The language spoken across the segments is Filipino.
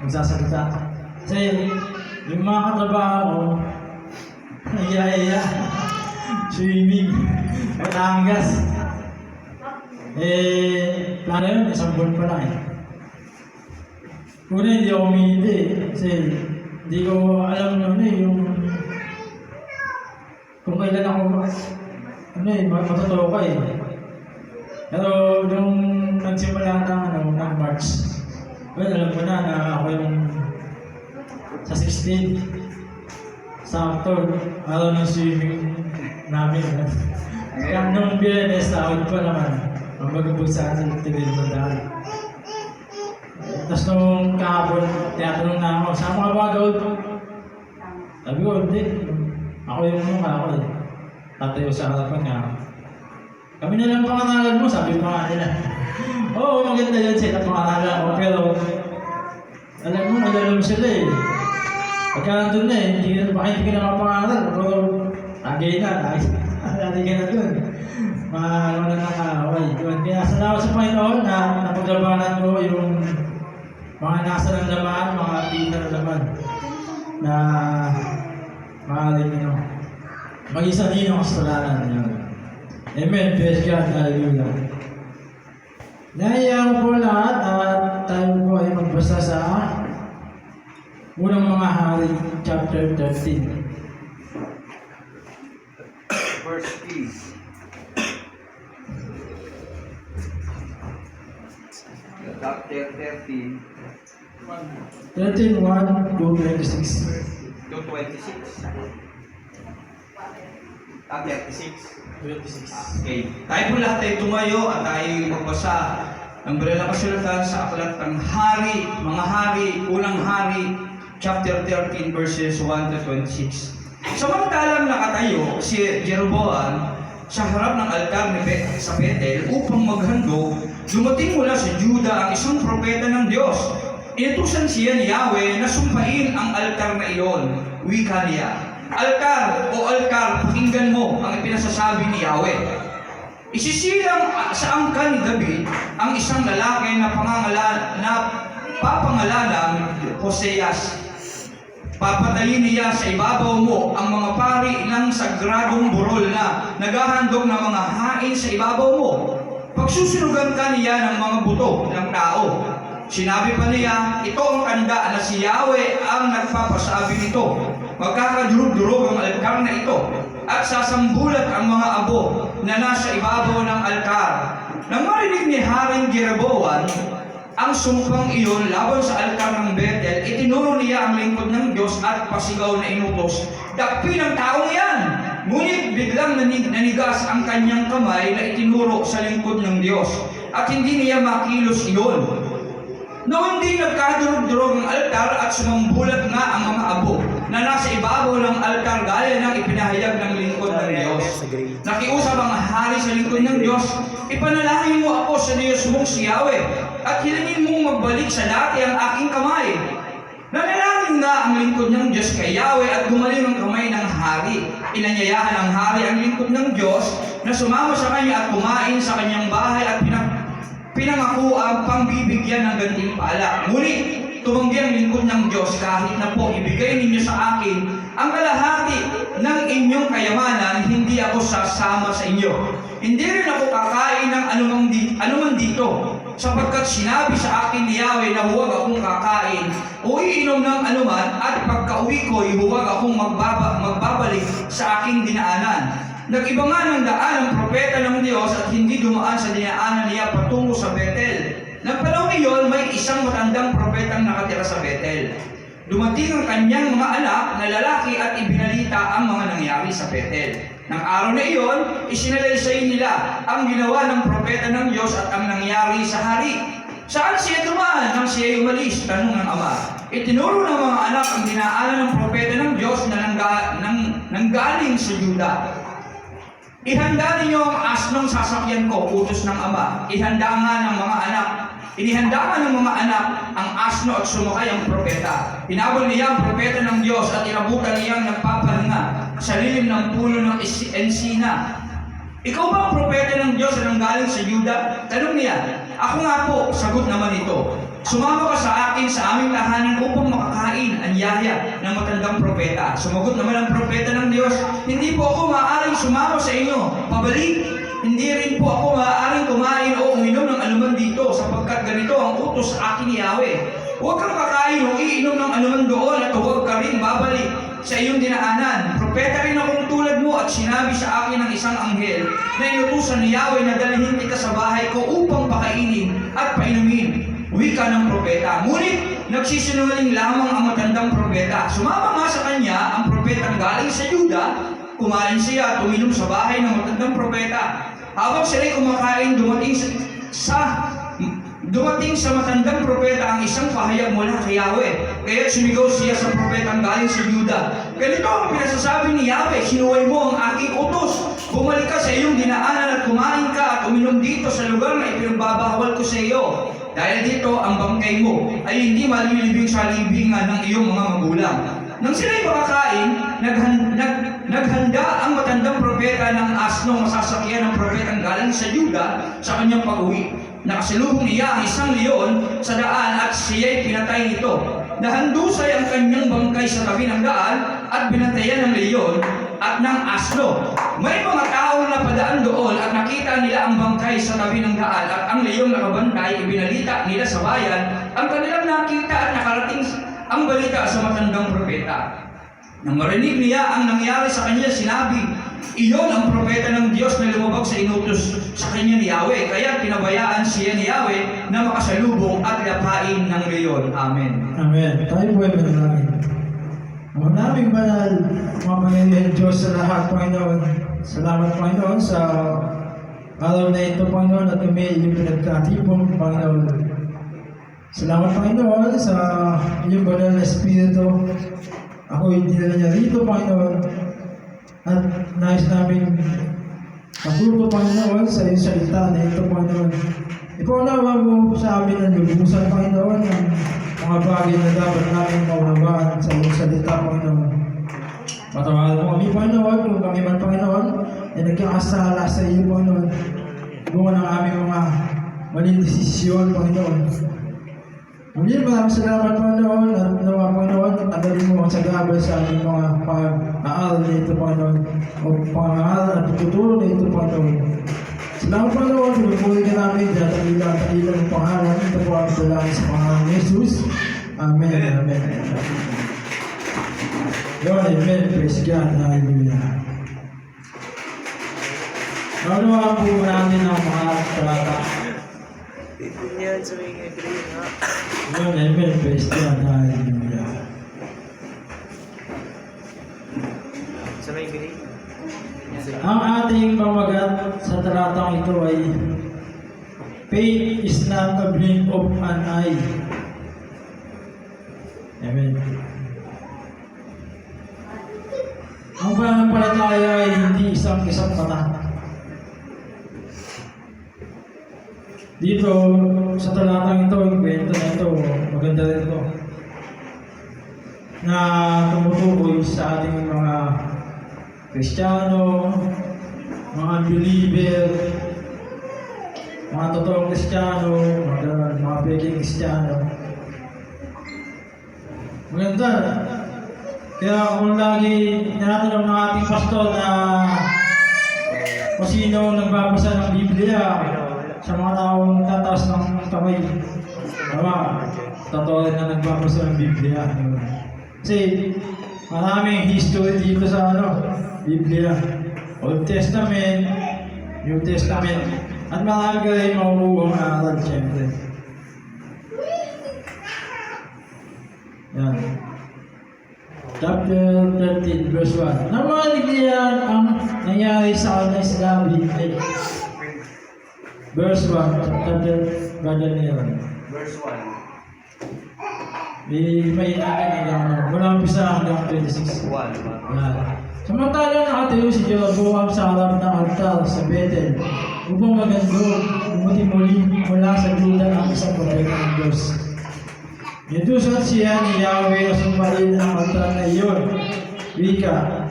magsasalita. Kasi yung mga katrabaho ko, nagiyaya, swimming, Batangas. Plano yun, isang buwan pa lang eh. Una hindi ako umihindi kasi hindi ko alam yung kung kailan ako matutuwa eh. Pero yung nagsimula ng March, well, alam ko na ako yung sa 16, sakto, araw ng swimming namin. Kaya nung BNS na out pa naman, ang magabog sa atin, tinil mo dahil. Tapos nung kahapon, tinatanong na ako, saan mo ka ba gawin po? Sabi ko, hindi. Ako yung mukha ako eh. Tatayo sa harapan nga. Kami na lang pangaralan mo, sabi ko nga nila. Oo, maganda yun sila pangaralan ko. Pero, alam mo, nalalam sila eh. Pagka nandun na eh, hindi ka na mapangaral. Pero, tagay na, lagi ka na dun. Wala na kaaway. Kaya salamat sa Panginoon na napaglabanan ko yung mga nasa ng laman, mga pita ng laman na maaaring mag-isa din ang kasalanan niya. Amen. Praise God. Hallelujah. Naiya ko po lahat at tayo po ay magbasa sa unang mga hari, chapter 13. Verse 3. Chapter 13 13:1 to 26. to 26. 36. 26. Okay. Tayo po lahat ay tumayo at tayo magbasa ng banal na kasulatan sa aklat ng Hari, mga Hari, unang Hari, chapter 13 verses 1 to 26. Samantalang nakatayo si Jeroboam sa harap ng altar ni sa Bethel upang maghandog, dumating mula sa Juda ang isang propeta ng Diyos. Inutusan siya ni Yahweh na sumpain ang altar na iyon. Wika niya, altar o altar, pakinggan mo ang ipinasasabi ni Yahweh. Isisilang sa angkan ni David ang isang lalaki na papangalanan Hoseas. Papatayin niya sa ibabaw mo ang mga pari ng sagradong burol na naghahandog ng mga hain sa ibabaw mo. Pagsusunugan ka niya ng mga buto ng tao. Sinabi pa niya, ito ang tanda na si Yahweh ang nagpapasabi nito. Magkakadurog-durog ang altar na ito at sasambulat ang mga abo na nasa ibabaw ng altar. Nang marinig ni Haring Jeroboam ang sumpang iyon laban sa altar ng Bethel, itinuro niya ang lingkod ng Diyos at pasigaw na inutos, dakpi ng taong yan! Ngunit biglang nanigas ang kanyang kamay na itinuro sa lingkod ng Diyos at hindi niya makilos iyon. Noong hindi nagkadurog-durog ang altar at sumambulat nga ang mga abo na nasa ibabaw ng altar gaya ng ipinahayag ng lingkod ng Diyos. Nakiusap ang hari sa lingkod ng Diyos, ipanalangin mo ako sa Diyos mong si Yahweh at hilingin mong magbalik sa dati ang aking kamay. Nanalangin nga ang lingkod ng Diyos kay Yahweh at gumaling ang kamay ng hari. Inanyayahan ng hari ang lingkod ng Diyos na sumama sa kanya at kumain sa kanyang bahay at pinangako ang pangbibigyan ng gantimpala. Ngunit tumanggi ang lingkod ng Diyos kahit na po ibigay ninyo sa akin ang kalahati ng inyong kayamanan, hindi ako sasama sa inyo. Hindi rin ako kakain ng anuman dito, sapagkat sinabi sa akin ni Yahweh na huwag akong kakain o iinom ng anuman at pagka-uwi ko, huwag akong magbabalik sa aking dinaanan. Nag-iba nga ng daan ang propeta ng Diyos at hindi dumaan sa dinaanan niya patungo sa Bethel. Nang panahon iyon, may isang matandang propetang nakatira sa Bethel. Dumating ang kanyang mga anak na lalaki at ibinalita ang mga nangyari sa Bethel. Nang araw na iyon, isinalaysay nila ang ginawa ng propeta ng Diyos at ang nangyari sa hari. Saan siya dumaan nang siya umalis? Tanong ng ama. Itinuro ng mga anak ang dinaanan ng propeta ng Diyos na nanggaling sa Juda. Ihanda ninyo ang asnong sasakyan ko, utos ng ama. Ihanda nga ng mga anak. Inihanda nga ng mga anak ang asno at sumakay ang propeta. Hinabol niya ang propeta ng Diyos at inabutan niyang nagpapahinga sa lilim ng puno ng ensina. Ikaw ba ang propeta ng Diyos na nanggaling sa Juda? Tanong niya. Ako nga po, sagot naman ito. Sumama ka sa akin sa aming tahanan upang makakain ang yaya ng matandang propeta. Sumagot naman ang propeta ng Diyos, hindi po ako maaaring sumama sa inyo. Pabalik, hindi rin po ako maaaring kumain o uminom ng anuman dito sapagkat ganito ang utos sa akin ni Yahweh. Huwag kang kakain o iinom ng anuman doon at huwag ka rin babalik sa iyong dinaanan. Propeta rin akong tulad mo at sinabi sa akin ng isang anghel na inutusan ni Yahweh na dalhin kita sa bahay ko upang pakainin at painumin. Wika ng propeta. Ngunit nagsisinungaling lamang ang matandang propeta. Sumama nga sa kanya ang propetang galing sa Juda. Kumain siya at uminom sa bahay ng matandang propeta. Habang sila'y kumakain, dumating sa matandang propeta ang isang pahayag mula kay Yahweh. Kaya sumigaw siya sa propetang galing sa Juda. Ganito ang pinasasabi ni Yahweh, sinuway mo ang aking utos. Bumalik ka sa iyong dinaanan at kumain ka at uminom dito sa lugar na ipinagbabawal ko sa iyo. Dahil dito, ang bangkay mo ay hindi malilibing sa libingan ng iyong mga magulang. Nang sila'y makakain, naghanda ang matandang propeta ng asnong masasakyan ng propetang galing sa Juda sa kanyang pag-uwi. Nakasalubong niya ang isang leon sa daan at siya'y pinatay nito. Nahandusay ang kanyang bangkay sa tabi ng daan at binantayan ng leon at ng asno. May mga taong napadaan doon at nakita nila ang bangkay sa tabi ng daan at ang leong nakabantay, ibinalita nila sa bayan ang kanilang nakita at nakarating ang balita sa matandang propeta. Nang marinig niya ang nangyari sa kanya, sinabi, iyon ang propeta ng Diyos na lumabag sa inutos sa kanya ni Yahweh. Kaya pinabayaan siya ni Yahweh na makasalubong at lapain ng leon. Amen. Amen. Tayo po ay manalangin. Ang naming banal, mapangyarihan Diyos sa lahat, Panginoon. Salamat, Panginoon, sa araw na ito, Panginoon, at kami iyong pinagkatipon, Panginoon. Salamat, Panginoon, sa iyong banal na Espiritu. Ako hindi na niya rito, Panginoon. At nais namin matuto, Panginoon, sa iyong salita na ito, Panginoon. Ipaunawa mo sa amin ang lubusan, Panginoon, ng mga bagay na dapat namin maunawaan sa iyong salita, Panginoon. Patawaran mo kami, Panginoon, kung kami man, Panginoon, ay nagkakasala sa iyo, Panginoon. Bunga ng aming mga maling desisyon, Panginoon. Muli, maraming salamat, Panginoon, at nawa, Panginoon, tagalin mo ang sagabal sa aming mga pag-aaral na ito, Panginoon, o pag-aaral at tutulong na ito, Panginoon. Salamat, Panginoon, pinupuli ka namin, at ilang pangalan, ito po ang salamat sa pangalan ni Jesus. Amen, amen. Lord, amen, praise God, hallelujah. Naunawaan po namin ang mga talata. Ito yan sa mga green, ha? Lord, amen, praise God, hallelujah. Sa mga green? Ang ating pamagat sa talatang ito ay faith is not a blink of an eye. Amen. Ang pananampalataya ay hindi isang mata. Dito, sa talatang ito, yung kwento na ito, maganda rin ito, na tumutukoy sa ating mga Kristiyano, mga believer, mga totoong Kristiyano, mga peking Kristiyano. Maganda. Kaya kung lagi tinatanong ng ating pastor na kung sino nagbabasa ng Biblia sa mga taong tataas ng kamay, tama, totoo rin na nagbabasa ng Biblia. Kasi maraming history dito sa Biblia, Old Testament, New Testament, at marami ka rin makukuha ng aral, siyempre. Yan. Chapter 13, verse 1. Namalig niya ang nangyari sa kanya sa David. Verse 1, chapter Brother Neron. Verse 1. May hanggang mula umpisa hanggang 26. 1. Yan. Samantalang nakatayo si Jeroboam sa harap ng altar sa Bethel upang magandog, umuti-muli mula sa Juda ang isang propeta ng Diyos. Inutusan siya ni Yahweh na sumbalin ang altar na iyon. Wika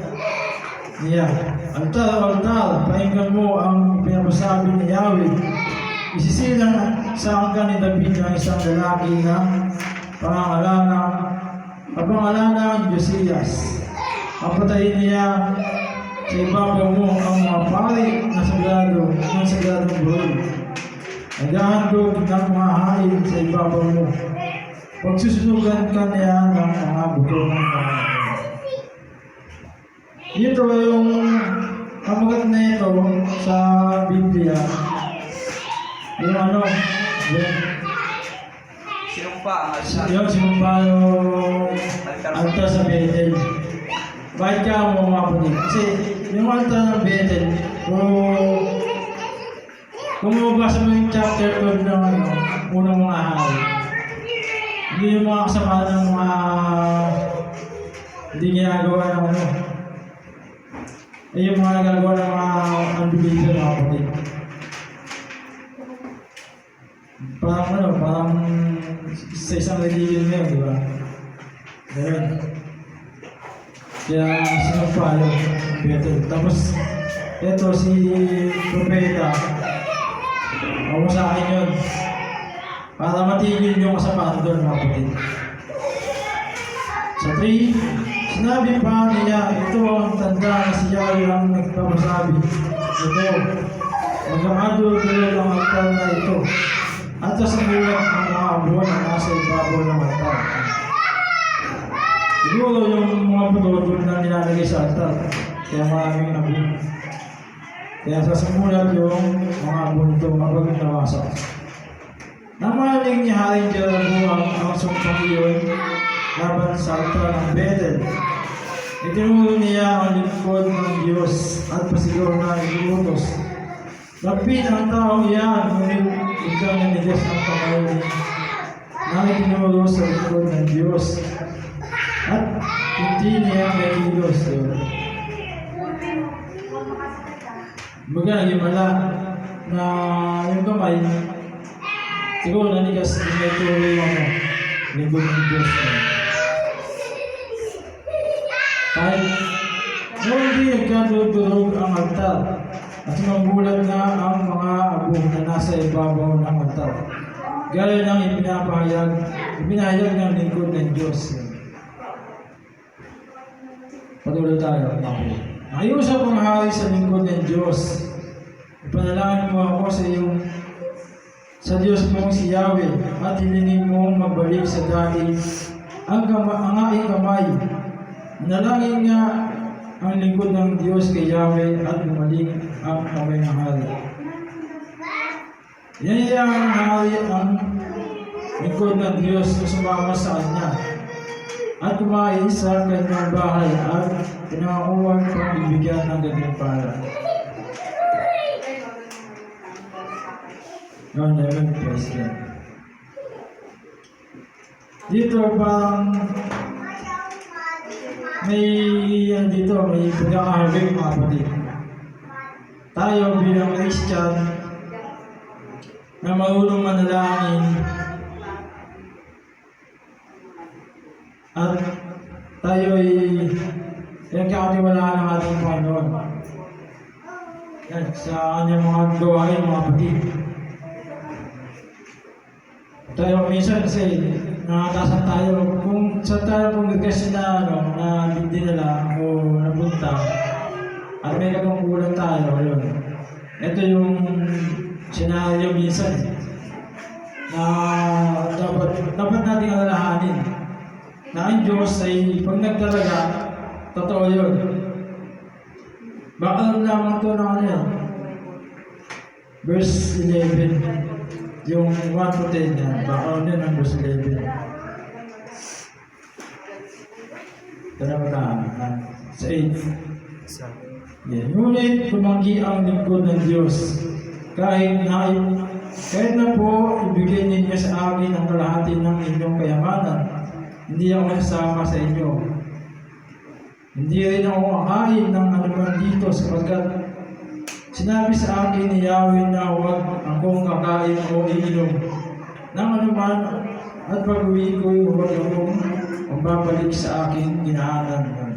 niya, altar, pakinggan mo ang pinapasabi ni Yahweh. Isisilang sa angkan ni David ng isang lalaki na pangangalanan Josias. Papatayin niya sa ibabaw mo ang mga pari na sagrado ng sagradong burol. Naghahandog ng mga hain sa ibabaw mo. Pagsusunugan ka niya ng mga buto ng Panginoon. Ito yung kamagat na ito sa Biblia. Yung yung Sinumpa ang altar. yung sinumpa yung altar sa Bethel. Bakit ka mo mga kapatid? Kasi yung altar ng Bethel, kung mabasa mo yung chapter 12 ng unang mga hari, hindi yung mga kasama ng mga hindi ginagawa ng ay yung mga nagagawa ng mga unbeliever mga kapatid. Parang sa isang religion na yun, di ba? Ganun. Kaya sinumpa yung Bethel. Tapos, eto si Propeta, ako sa akin yun, para matigil yung kasapaan doon mga kapatid. Sa 3, sinabi pa niya, ito ang tanda na siya yung nagpapasabi. Ito, magkakadulog ang altar na ito. At sa mulat ng mga abuan na nasa ibabaw ng altar. Siguro yung mga putulog na nilalagay sa altar. Kaya maraming abon. Kaya sa simulat yung mga abon ito mapaging nawasak. Namaling ni Haring Jeroboam ang sumpang iyon laban sa altar ng Bethel. Itinuro niya ang lingkod ng Diyos at pasigaw na ilutos. Lapit ang tao iyan, ngunit ikaw na nigas ang kamay na itinuro sa lingkod ng Diyos. At hindi niya may ilos. Baga naging mala na yung kamay, siguro nanigas may tuloy yung lingkod ng Diyos. Kahit hindi nagkadurog ang altar at magulat na ang mga abong na nasa ibabaw ng altar. Gaya ng ipinahayag ng lingkod ng Diyos. Patuloy tayo. Ayusap ang hari sa lingkod ng Diyos. Ipanalangin mo ako sa Diyos mong si Yahweh at hilingin mong magbalik sa dati ang aking kamay. Manalangin nga ang lingkod ng Diyos kay Yahweh at bumalik ang kamay ng hari. Yan ang hari ang lingkod ng Diyos na sumama sa kanya at kumain sa kanyang bahay at pinangakuhan kung bibigyan ng gantimpala. God never praise God. Dito pang may pagkakahagay mga kapatid. Tayo bilang Christian na marunong manalangin at tayo ay pinagkakatiwalaan ng ating Panginoon. Yan, sa kanyang mga gawain mga kapatid. Tayo minsan kasi nakatasan tayo kung sa tayo kongregasyon na hindi nila o napunta at may kapangkulan tayo yun. Ito yung senaryo minsan na dapat nating alalahanin na ang Diyos ay pag nagtalaga totoo yun. Baka lamang ito na verse 11 yung 1 to 10 yan, baka yun ang verse 11. Ito naman sa 8. Yeah. Ngunit tumanggi ang lingkod ng Diyos. Kahit na po ibigay ninyo sa akin ang kalahati ng inyong kayamanan, hindi ako nasama sa inyo. Hindi rin ako kakain ng anuman dito sapagkat sinabi sa akin ni Yahweh na huwag akong kakain o iinom ng anuman at pag-uwi ko'y huwag akong babalik sa aking dinaanan.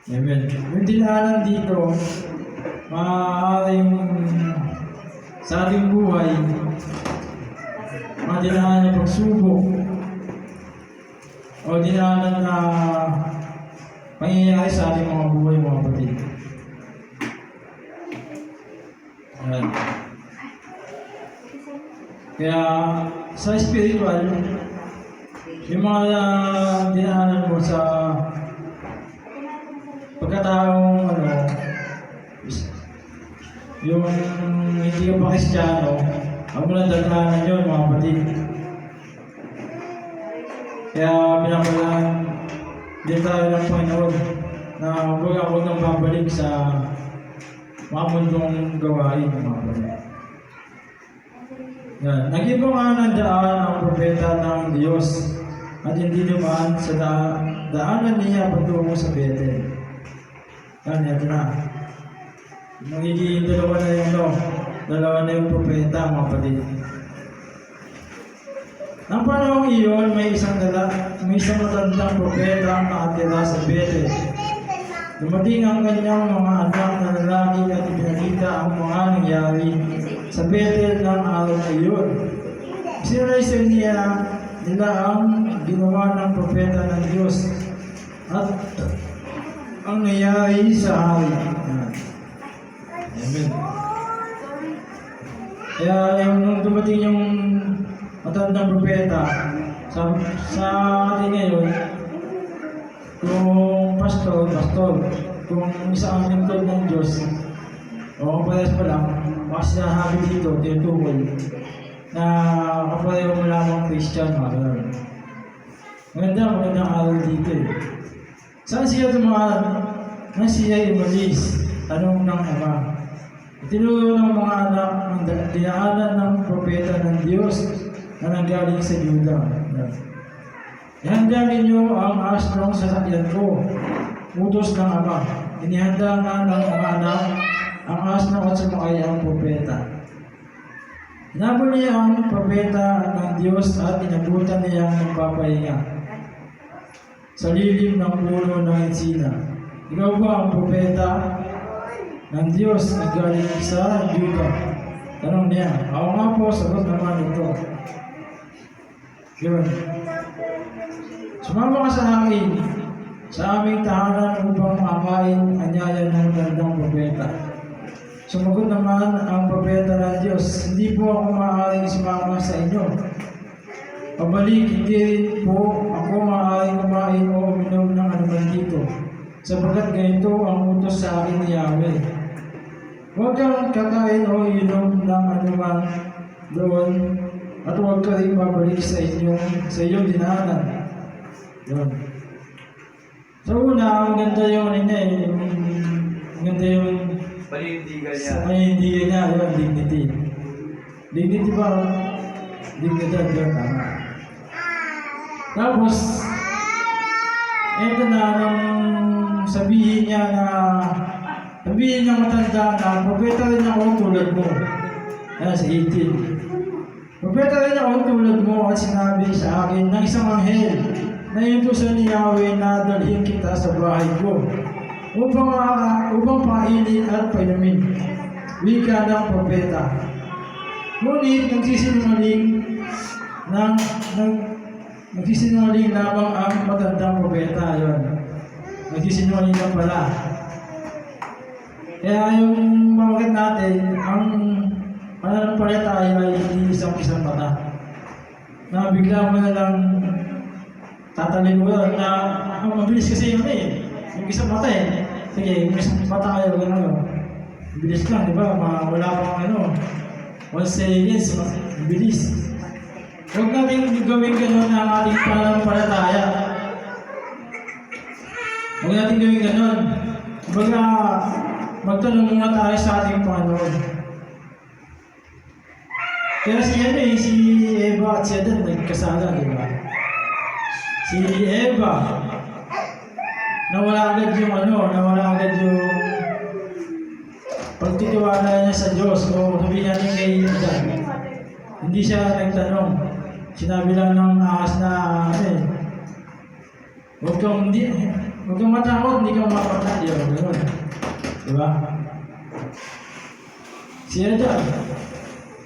Amen. Yung dinaanan dito, maaaring sa ating buhay, mga dinaanan na pagsubok, o dinaanan na pangyayari sa ating mga buhay, mga kapatid. Ayan. Kaya sa spiritual, yung mga dinaanan mo sa pagkataong yung hindi ka pa Kristiyano, ang muna dagdagan yun, mga kapatid. Kaya pinapalaan din tayo ng Panginoon na huwag nang babalik sa mga mundong gawain, mga kapatid. Yan. Nag-iba nga ng daan ang propeta ng Diyos at hindi dumaan sa daanan niya patungo sa Bethel. Yan, ito na. Magiging dalawa na yung propeta, mga kapatid. Nang panahong iyon, may isang matandang propeta ang nakatira sa Bethel. Dumating ang kanyang mga anak na lalaki at ipinakita ang mga nangyari sa Bethel ng araw na iyon. Sinalaysay nila ang ginawa ng propeta ng Diyos at ang nangyari sa hari. Amen. Kaya nung dumating yung matandang propeta sa atin ngayon, kung pastor, kung isang lingkod ng Diyos, o kapares pa lang, baka sinasabi dito, tinutukoy, na kapareho mo lamang Christian, mga ganun. Magandang araw dito eh. Saan siya dumaan? Nang siya umalis? Tanong ng ama. Tinuro ng mga anak ng dinaanan ng propeta ng Diyos na nanggaling sa Juda. Ihanda ninyo ang asnong sasakyan ko, utos ng ama. Inihanda nga ng mga anak ang asnong at sumakay ang propeta. Hinabol niya ang propeta ng Diyos at inabutan niya ang nagpapahinga sa lilim ng puno ng ensina. Ikaw ba ang propeta ng Diyos na galing sa Juda? Tanong niya. Ako nga po, sagot naman ito. Yun. Sumama ka sa akin, sa aming tahanan upang makain anyaya ng gandang propeta. Sumagot naman ang propeta ng Diyos, hindi po ako maaaring sumama sa inyo. Pabalik, hindi rin po ako maaaring kumain o uminom ng anuman dito, sapagkat ganito ang utos sa akin ni Yahweh. Huwag kang kakain o inom ng anuman doon, at huwag ka rin babalik sa iyong dinaanan. Yun. Sa una, ang ganda yung ang ganda yung Panindigan niya. panindigan niya, yung dignity. Dignity ba? Dignidad yun, tama. Tapos, eto na, nung sabihin ng matanda na, propeta rin ako tulad mo. Yan, sa 18. Propeta rin ako tulad mo at sinabi sa akin ng isang anghel na inutusan ni Yahweh na dalhin kita sa bahay ko upang painin at painumin. Wika ng propeta. Ngunit nagsisinungaling lamang ang matandang propeta. Yun. Nagsisinungaling lang pala. Kaya yung mawakit natin, ang pananampalataya ay hindi isang mata. Na bigla mo na lang tatalikuran na mabilis kasi yun eh. Yung isang mata eh. Sige, yung isang mata kayo, gano'n. Bilis lang, di ba? Wala pang 1 seconds, bilis. Huwag natin gawin gano'n ang ating pananampalataya. Huwag natin gawin gano'n. Kumbaga, magtanong muna tayo sa ating Panginoon. Kaya si Eva at si Adan nagkasala, di ba? Si Eva, nawala agad yung pagtitiwala niya sa Diyos. O sabihin natin kay Adan, hindi siya nagtanong. Sinabi lang ng ahas na, huwag kang matakot, hindi kang mapatay. Gano'n. Diba? Si Adan,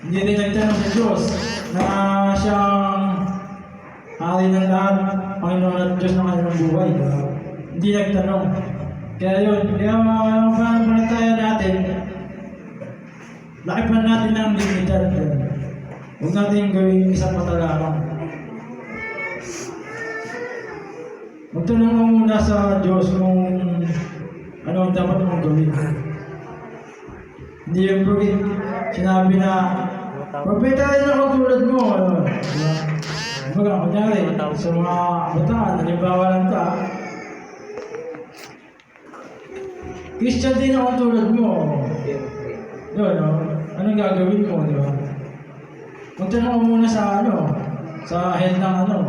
Hindi rin nagtanong sa Diyos na siyang hari ng lahat, Panginoon at Diyos ng kanilang buhay. Diba? Hindi nagtanong. Kaya yun, kaya pananampalataya natin, laki pa natin ng limited. Huwag natin gawin isang mata lamang. Magtanong mo muna sa Diyos kung ano ang dapat mong gawin. Hindi yung pagin, sinabi na, propeta rin ako tulad mo. Diba, kunyari, sa mga bataan, halimbawa lang ka, Christian din ako tulad mo. Yun, no? Anong gagawin mo, di ba? Magtanong mo muna sa sa head ng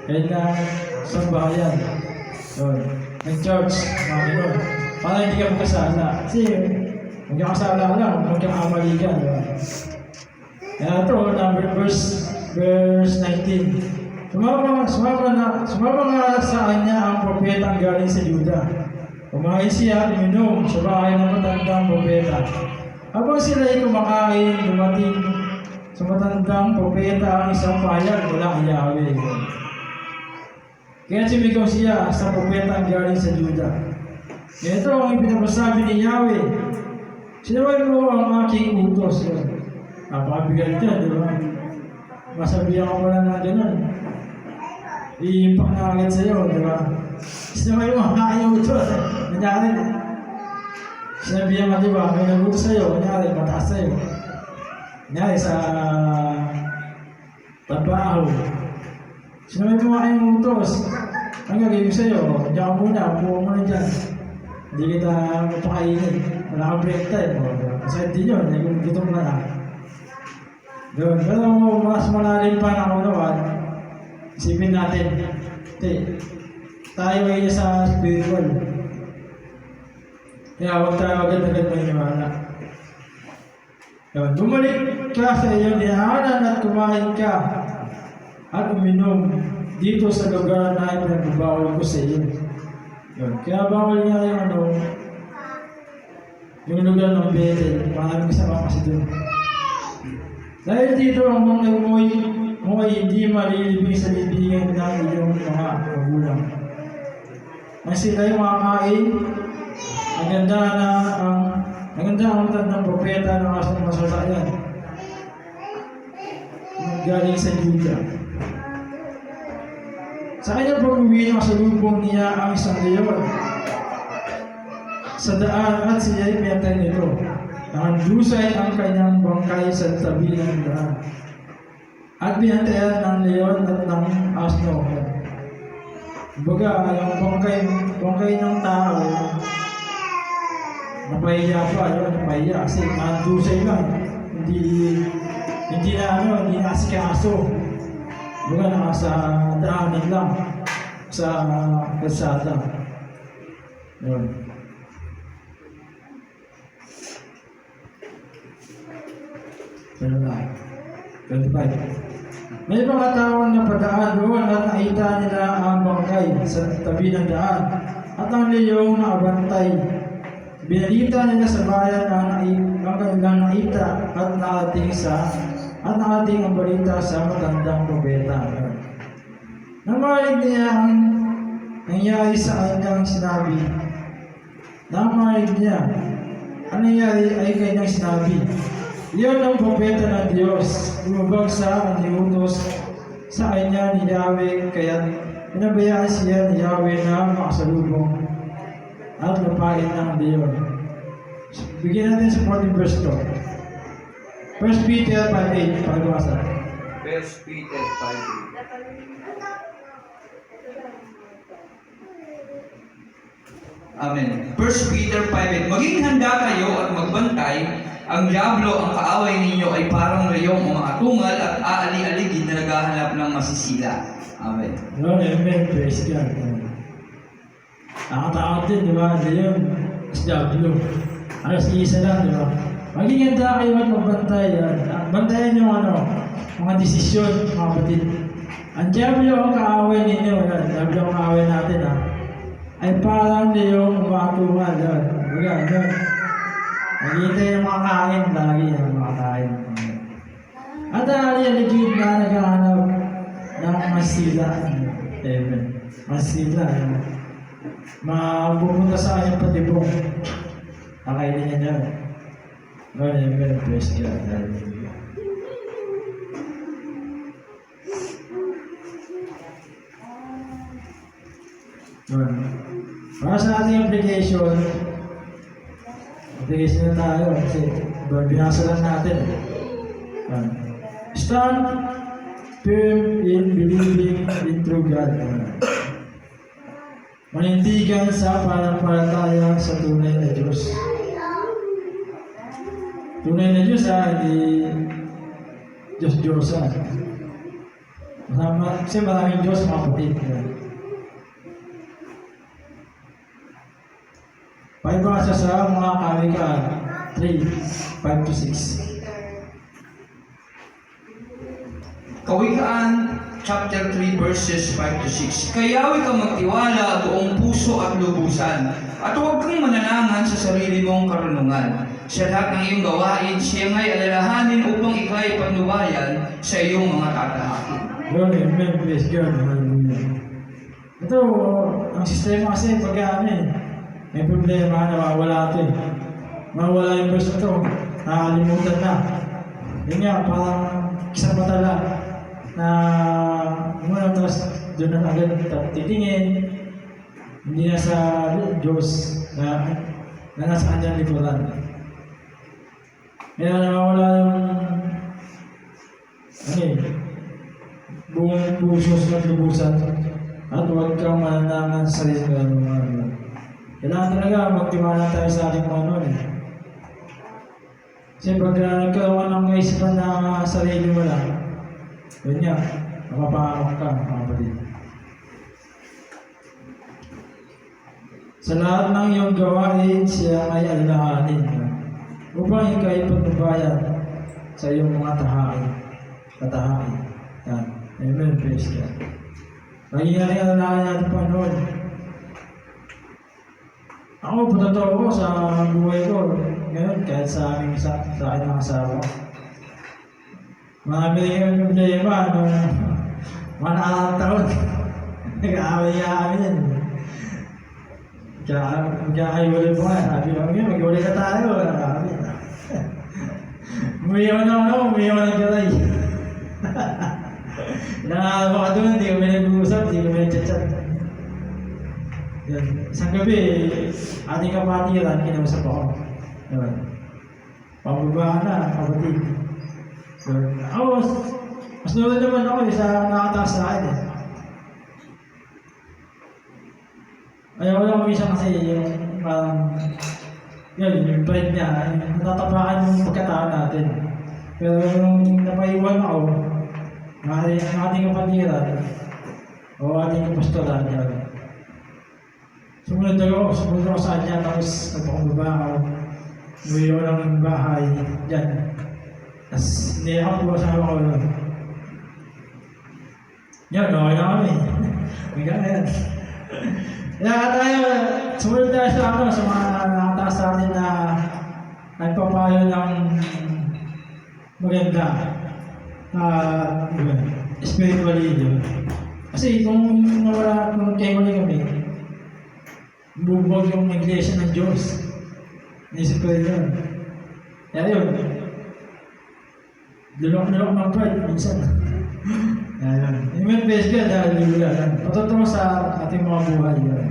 head ng sambahayan. Yun, ng church, mga gano'n. Para hindi ka magkasala. Kasi, magkakasala ka lang, magkakamali ka, di ba? Kaya ito, verse 19. Sumama nga sa kanya ang propetang galing sa Juda. Kumain siya at uminom sa bahay ng matandang propeta. Habang sila ay kumakain, dumating sa matandang propeta ang isang payag mula kay Yahweh. Kaya sumigaw siya sa propeta ang galing sa Juda. Ito ang ipinapasabi ni Yahweh. Sinaway mo ang aking utos. Napakabigat yan, di ba? Masabihan ko pala na gano'n. Iimpak na agad sa'yo, di ba? Sinaway mo ang aking utos. Kunyari, sinabihan ka, di ba? May nagutos sa'yo, kunyari, mataas sa'yo. Kunyari, sa trabaho. Sinaway mo ang aking utos. Ang gagawin ko sa'yo, diyan ka muna, upo mo na dyan. Hindi kita mapakainin. Wala kang break time. Masakit din yun, gutom ka na. Doon, pero mas malalim pa na kaunawan, isipin natin, tayo ay sa spiritual. Kaya huwag tayo agad-agad maniwala. Yun, bumalik ka sa iyong dinaanan at kumain ka at uminom dito sa lugar na ipinagbabawal ko sa iyo. Yun, kaya bawal nga yung lugar ng Bethel, maraming kasama kasi doon. Dahil dito ang mga mo ay hindi malilibing sa libingan ng iyong mga magulang. Nang sila'y makakain, ang ganda ang matandang propeta ng asang masasakyan. Galing sa Juda. Sa kanyang pag-uwi ng kasalubong niya ang isang leon sa daan at siya'y pinatay nito. Nakandusay ang kanyang bangkay sa tabi ng daan. At binantayan ng leon at ng asno. Kumbaga, yung bangkay ng tao, napahiya pa, napahiya kasi nakandusay lang. Hindi na asikaso. Kumbaga, nasa daanan lang sa kalsada. Yun. Pero na, 25. May mga taong napadaan doon at nakita nila ang bangkay sa tabi ng daan at ang leyong nakabantay. Binalita nila sa bayan ang kanilang nakita at nakating ang balita sa matandang propeta. Nang marinig niya ang nangyari sa kanyang sinabi, ang nangyari ay kanyang sinabi, iyon ang propeta ng Diyos, lumabag sa aniutos sa kanya ni Yahweh, kaya pinabayaan siya ni Yahweh na makasalubong at lupain ng leon. Bigyan natin sa 14 verse 2. 1 Peter 5:8, pagkabasa. 1 Peter 5:8. Amen. 1 Peter 5:8. Maging handa kayo at magbantay. Ang diablo, ang kaaway ninyo ay parang rayong umaatungal at aali-aligid na naghahanap ng masisila. Amen. Lord, amen. Praise God. Nakatakot din, di ba? Leon, si diablo. Si isa lang, di ba? Maging handa kayo at magbantay. Bantayan yung mga desisyon, mga kapatid. Ang diablo ang kaaway ninyo. Diablo ang kaaway natin, ay parang rayong umaatungal. Naghihintay ng mga kain lagi, mga kain. At legit na naghahanap ng masila. Amen. Masila. Mapupunta sa kanyang patibong. Akainin niya niya. Amen. Praise God. Hallelujah. Para sa ating application na tayo kasi binasa lang natin. Stand firm in believing in true God. Manindigan sa pananampalataya sa tunay na Diyos. Tunay na Diyos hindi Diyos-Diyosan. Kasi maraming Diyos mga kapatid. Paibasa sa mga Kawikaan 3:5-6. Kawikaan chapter 3 verses 5-6. Kayawi kang magtiwala buong puso at lubusan, at huwag kang mananangan sa sarili mong karunungan. Sa lahat ng iyong gawain, siya nga'y alalahanin upang ika'y panubayan sa iyong mga tatahakin. Amen. Praise God. Hallelujah. Ito, ang sistema kasi pagka may problema, nawawala ito eh. Mawala yung verse na ito, nakalimutan na. Yun nga, parang isang mata lang na muna tapos doon na agad titingin, hindi na sa Diyos na nasa kanyang likuran. Kaya nawawala yung buong puso sa lubusan at huwag kang mananangan sa sarili ng kailangan talaga magtiwala tayo sa ating Panginoon. Kasi pag nagkaroon ng kaisipan na sarili mo lang, yun nga, mapapahamak ka, mga kapatid. Sa lahat ng iyong gawain, siya ay alalahanin upang ikaw ay pagbabayad sa iyong mga tatahain. Yan. Amen. Praise God. Magiging alalahanin natin, Panginoon. Ako, patotoo ko sa buhay ko. Ngayon, kahit sa aking sa akin ng asawa. Marami rin kami problema nung mga nakakang taon. Nag-aaway-aaway yan. Magkakaiwalay po nga. Sabi ko, mag-iwalay ka tayo. Umiyaw na ako, umiyaw ng garay. Nakakaba ka doon, hindi kami nag-uusap, hindi kami nag-chat-chat. Yan. Isang gabi, ating kapatiran, kinausap ako. Yan. Pababa na, kapatid. So, ako, mas nulad naman ako sa nakataas sa akin eh. Ayaw lang minsan kasi yung parang, yung pride niya, natatapakan yung pagkatao natin. Pero nung napaiwan ako, ng ating kapatiran, o ating kapastoran, sumunod ako sa kanya, tapos nagpakababa ako. Umuwi ako ng bahay, dyan. Tapos niyakap ko sa ako. Yan, okay na kami. Hanggang na yan. Kaya tayo, sumunod tayo sa mga nakataas sa atin na nagpapayo ng maganda. Spiritually yun. Kasi kung kayo kami, bubog yung iglesia ng Diyos. Naisip ko rin yun. Kaya yun. Lulok-lulok ng pride, minsan. Kaya yun. Amen, praise God, hallelujah. Patotoo sa ating mga buhay yun.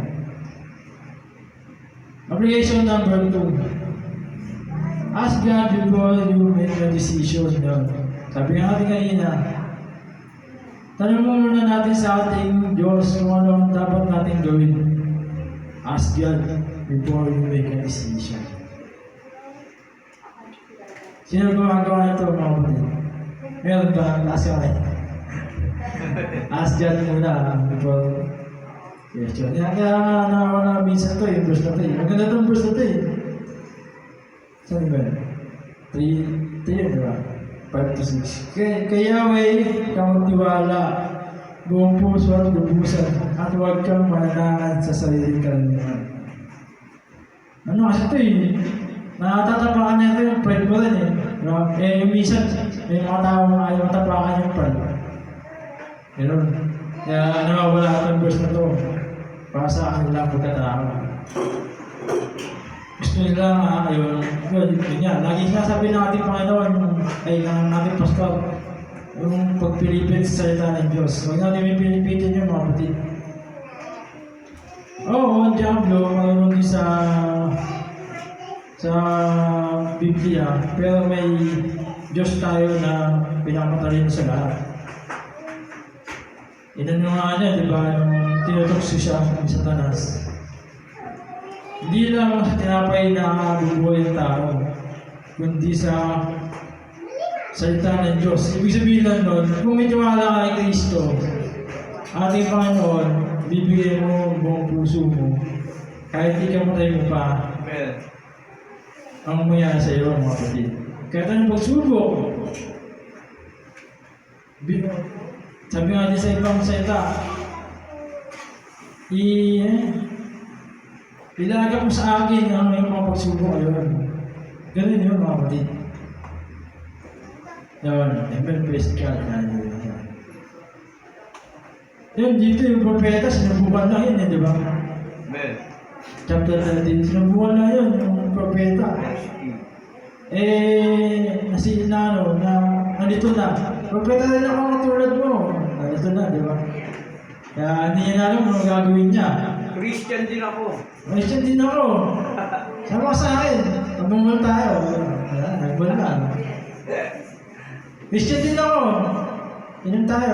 Application number 2. Ask God before you make a decision. Sabi nga natin kanina, tanong muna natin sa ating Diyos kung ano ang dapat natin gawin. Ask God before you make a decision. Sino gumagawa nito, mga kapatid? Meron ba ang taas ka kayo? Ask God muna before question. Kaya nga nakawala minsan ito yung verse na ito eh. Maganda itong verse na ito eh. Saan ba? 3 yun, diba? 5-6. Kaya may kang tiwala, buong puso at lubusan, at huwag kang mananangan sa sarili karunungan. Ano kasi ito eh, natatapakan na ito yung pride mo rin eh. Yung minsan, may mga tao na ayaw matapakan yung pan. Ganun. Kaya nawawala itong verse na to. Para sa akin lang pagkatao. Gusto nila ayun. Yun yan. Lagi sinasabi ng ating Panginoon, ng ating pastor, yung pagpilipit sa salita ng Diyos. Huwag natin may pilipitin yung mga kapatid. Oo, ang Diablo, mayroon din sa Biblia, pero may Diyos tayo na pinakatalino sa lahat. Inano nga niya, di ba, nung tinutokso siya ng Satanas. Hindi lang sa tinapay na bubuhay ng tao, kundi sa salita ng Diyos. Ibig sabihin lang nun, kung may tiwala kay Kristo, ating Panginoon, bibigyan mo ang buong puso mo, kahit di ka matay mo pa, Amen. ang mangyari sa iyo, mga kapatid. Kahit anong pagsubok, sabi nga din sa ibang salita, ilagay mo sa akin ang may mga pagsubok ayun. Ganun yun, mga kapatid. Yun, amen, praise God. Yun, dito yung propeta, sinubukan na yun, di ba? Amen. Chapter 13, sinubukan na yun, yung propeta. Nandito na. Propeta rin ako katulad mo. Nandito na, di ba? Kaya hindi niya na alam kung ano gagawin niya. Christian din ako. Christian din ako. Sama ka sa akin. Pabungal tayo. Nagbal na. Christian din ako. Inom tayo.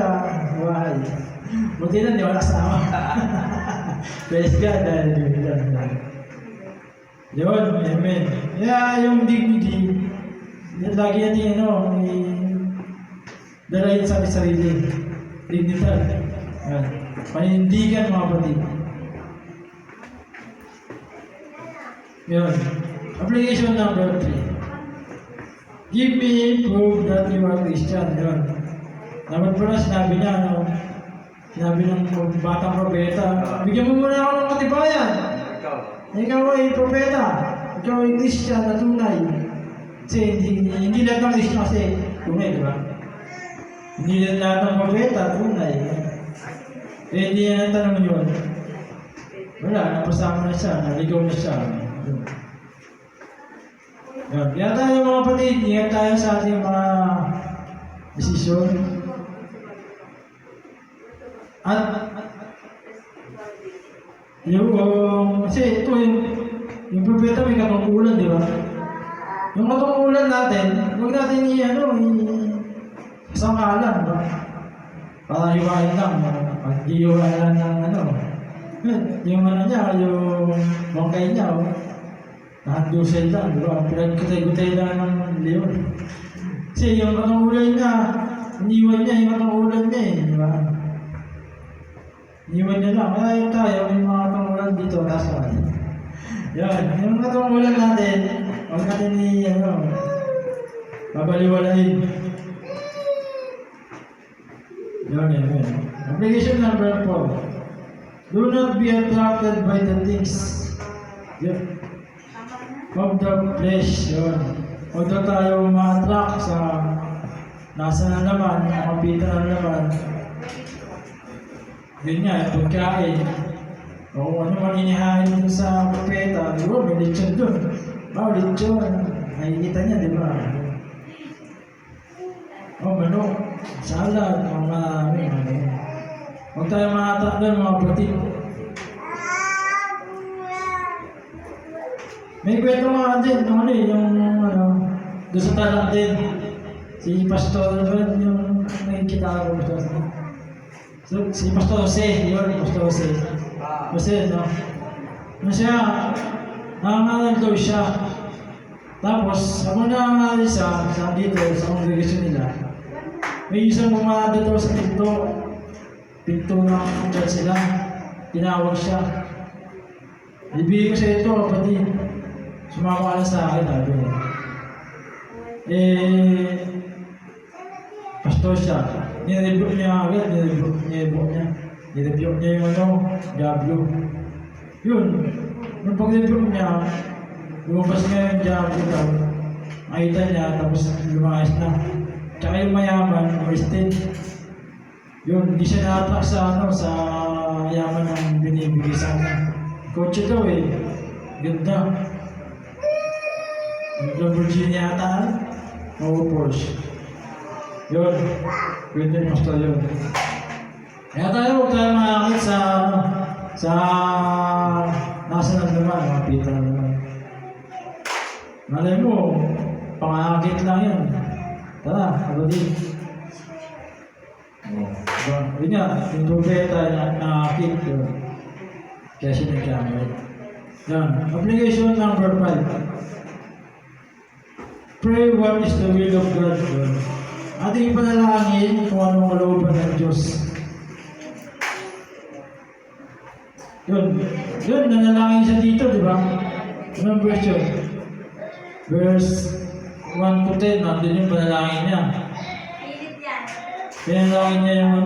Buhay. Buti na, di wala kasama. Praise God. Yun, amen. Kaya yung dignity, lagi yan dalayin sa sarili. Dignidad. Yan. Panindigan, mga kapatid. Yun. Application number 3. Give me proof that you are Christian. Yun. Dapat pala sinabi niya, sinabi ng batang propeta, bigyan mo muna ako ng katibayan. Ikaw ay propeta. Ikaw ay Christian na tunay. Kasi hindi lahat ng Christian kasi tunay, di ba? Hindi lahat ng propeta tunay. Hindi yan ang tanong yun. Wala, napasama na siya, naligaw na siya. Kaya tayo mga kapatid, ingat tayo sa ating mga desisyon. At kasi ito yung propeta may katungkulan, di ba? Yung katungkulan natin, huwag natin sangkalan, di ba? Para hiwain lang, pag-hiwain lang ng yung niya, yung bangkay niya, nakandusay lang, di ba? Pinagkutay-kutay lang ng leon. Kasi yung katungkulan niya, iniwan niya yung katungkulan niya di ba? Iniwan niya lang, kaya tayo, may mga katungkulan dito, taas naman. Yan, yung katungkulan natin, huwag natin babaliwalain. Yan, yan. Application number 4. Do not be attracted by the things of the flesh. Yun. Huwag na tayo ma-attract sa nasa na naman, nakapita na naman. Yun nga, pagkain. O kung ano man inihain dun sa propeta, di ba, may lechon dun. Lechon. Nakikita niya, di ba? Manok, salad, huwag tayo ma-attract dun, mga kapatid. May kwento nga din, doon sa talak din. Si Pastor, yung nakikita ko. So, si Pastor Jose, Pastor Jose. Jose, no? Siya, nangangalan daw siya. Tapos, ako nangangalan siya, dito, sa congregation nila. May isang bumada daw sa pinto ng church sila. Tinawag siya. Ibigay ko sa ito, kapatid. Sumama ka lang sa akin, sabi niya. Pastor siya. Nireview niya agad, nireview niya yung Diablo. Yun. Nung pag-review niya, lumabas nga yung Diablo daw. nakita niya, tapos lumayas na. Tsaka yung mayaman, Christine, yun, hindi siya na-attract sa sa yaman ng binibigay sa kanya. Kotse daw eh, ganda. Lamborghini yata, o Porsche. Yun, pwede yung pastor yun. Kaya tayo, huwag tayo makakit sa nasa ng naman, mga pita naman. Malay mo, pangakit lang yan. Tara, abadin. Diba? Yun nga, yung propeta na nakakit yun. Kaya siya nagkamay. Yan, application number 5. Pray what is the will of God. Ating panalangin kung anong kalooban ng Diyos. Yun, nanalangin siya dito, di ba? Anong verse yun? Verse 1 to 10, nandun yung panalangin niya. Pinalangin niya yung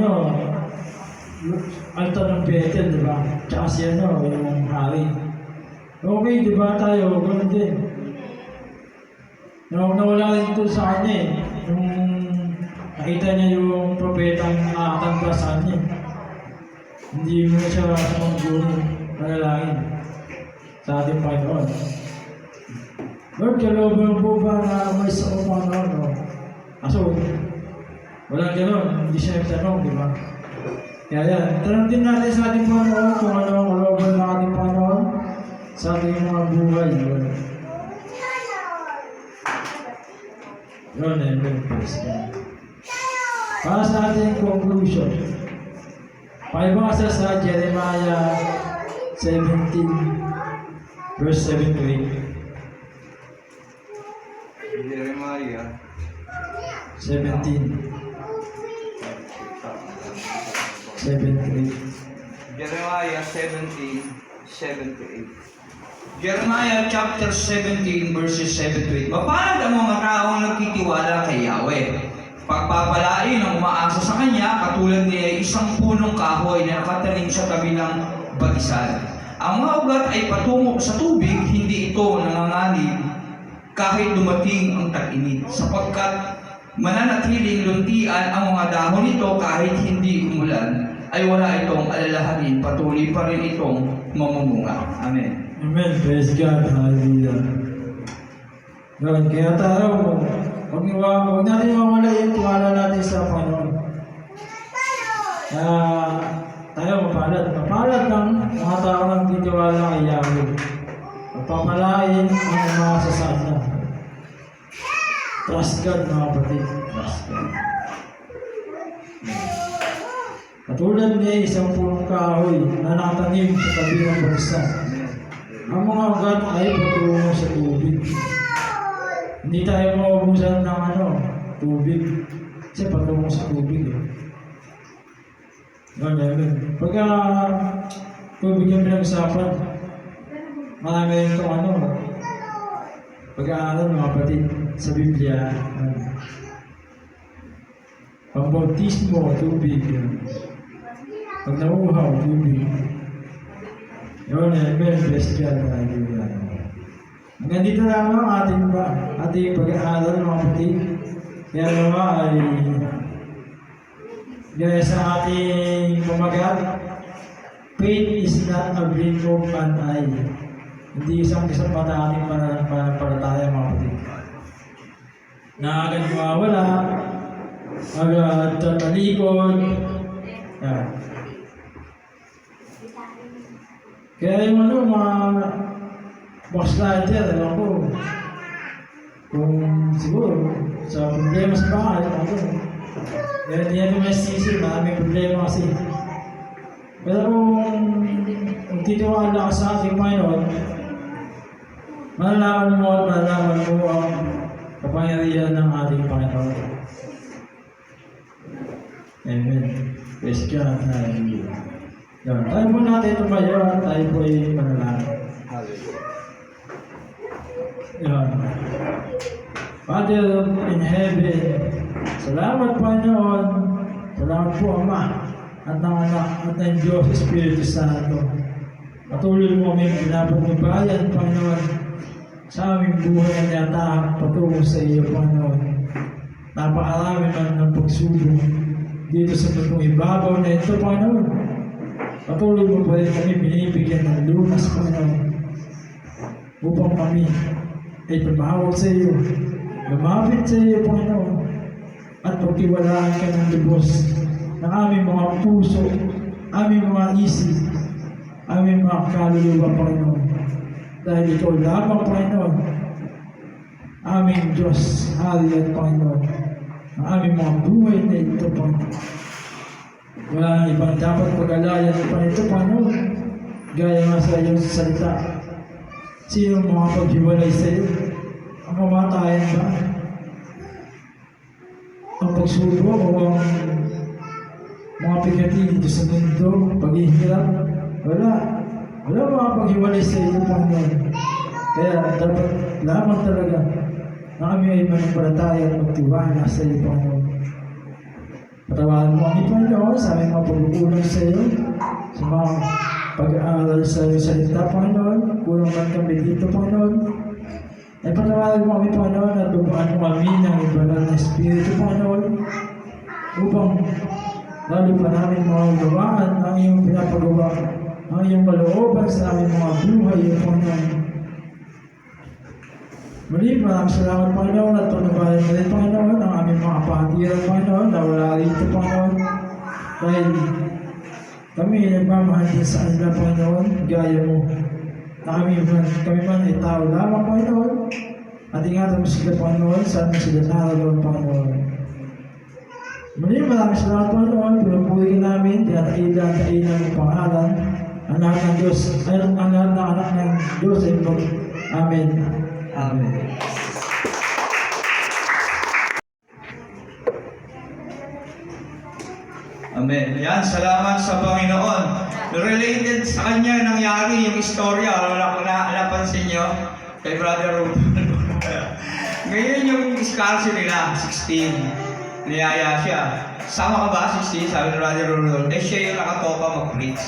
altar ng Bethel, di ba? Tsaka si yung hari. Okay, di ba tayo? Ganun din. Nawala rin ito sa kanya eh. Yung nakita niya yung propetang nakakatanda sa kanya. Hindi mo na siya sumanggunin, manalangin sa ating Panginoon. Lord, kalooban po ba na may sa Panginoon? Kaso, walang gano'n, hindi siya nagtanong, di ba? Kaya yan, tanong din natin sa ating Panginoon kung ano ang kalooban ng ating Panginoon sa ating mga buhay. Yun eh, para sa ating conclusion, pakibasa sa Jeremiah 17, verse 7 to 8. Jeremiah 17. 7 to 8. Jeremiah 17, 7 to 8. Jeremiah chapter 17 verses 7 to 8. Mapalad ang mga taong nagtitiwala kay Yahweh. Pagpapalain ang umaasa sa Kanya, katulad niya ay isang punong kahoy na nakatanim sa tabi ng batisan. Ang mga ugat ay patungo sa tubig, hindi ito nanganganib kahit dumating ang tag-init, sapagkat mananatiling luntian ang mga dahon nito kahit hindi umulan, ay wala itong alalahanin, patuloy pa rin itong mamumunga. Amen. Amen. Praise God. Hallelujah. Yun, kaya tayo, huwag natin mawala yung tiwala natin sa Panginoon. Tayo mapalad ng mga tao ng titiwala kay Yahweh. Magpapalain ang mga sasada. Trust God, mga kapatid. Trust God. Katulad niya isang punong kahoy na nakatanim sa tabi ng bansa. Ang mga ugat ay patungo sa tubig. Hindi tayo maubusan ng tubig. Kasi patungo sa tubig eh. Ganyan. Pagka tubig yung pinag-usapan, marami itong pag-aaral mga kapatid sa Biblia. Pambautismo, tubig. Pag nauuhaw, tubig. Yun, amen. Bless God. Hallelujah. Hanggang dito lang ang ating pag-aaral mga kapatid. Kaya naman ay gaya sa ating pamagat, faith is not a blink of an eye. Hindi isang mata ating pananampalataya mga kapatid. Na agad mawawala, agad tatalikod. Yan. Kaya yung mga backslider, alam ko, kung siguro sa problema sa bahay, hindi natin may sisi, maraming problema kasi. Pero kung titiwala ka sa ating Panginoon, malalaman mo ang kapangyarihan ng ating Panginoon. Amen. Praise God. Hallelujah. Yan. Tayo po natin tumayo at tayo po ay manalangin. Yan. Father in heaven, salamat Panginoon, salamat po Ama at ng Anak at ng Diyos Espiritu Santo. Patuloy mo kami pinapagnibayan Panginoon sa aming buhay na tinatahak patungo sa iyo, Panginoon. Napakarami man ng pagsubok dito sa mundong ibabaw na ito, Panginoon. Patuloy mo pa rin kami binibigyan ng lunas, Panginoon, upang kami ay tumawag sa iyo, lumapit sa iyo, Panginoon, at pagtiwalaan ka ng lubos ng aming mga puso, aming mga isip, aming mga kaluluwa, Panginoon. Dahil ikaw lamang, Panginoon, aming Diyos, Hari at Panginoon, ang aming mga buhay na ito, Panginoon. Wala nang ibang dapat pag-alayan pa ito, Panginoon. Gaya nga sa iyong salita, sino makapaghiwalay sa iyo? Ang kamatayan ba? Ang pagsubok o ang mga pigati dito sa mundo, paghihirap? Wala. Wala makapaghiwalay sa iyo, Panginoon. Kaya dapat lamang talaga na kami ay manampalataya at magtiwala sa iyo, Panginoon. Patawaran mo kami, Panginoon, sa aming mga pagkukulang sa iyo, sa mga pag-aaral sa iyong salita, Panginoon. Kulang man kami dito, Panginoon. Ay patawaran mo kami, Panginoon, at lubaan mo kami ng ibanal na Espiritu, Panginoon, upang lalo pa namin magawaan ang iyong pinapagawa, ang iyong kalooban sa aming mga buhay, Panginoon. Muli, maraming salamat, Panginoon, at panabayan mo rin, Panginoon, ang aming mga kapatiran, Panginoon, na wala rito, Panginoon. Dahil kami nagmamahal din sa kanila, Panginoon, gaya mo. Na kami man ay tao lamang, Panginoon, at ingatan mo sila, Panginoon, saan mo sila nararoon, Panginoon. Muli, maraming salamat, Panginoon, pinupuri ka namin, tinatailan ang pangalan, ang lahat ng Diyos, ay ang lahat ng anak ng Diyos ay Amen. Amen. Amen. Yan, salamat sa Panginoon. Related sa kanya nangyari yung istorya. Wala ko na napansin nyo kay Brother Ruben. Ngayon yung discussion nila, 16. Niyaya siya. Sama ka ba, 16? Sabi ni Brother Ruben. Eh, siya yung nakatoka mag-preach.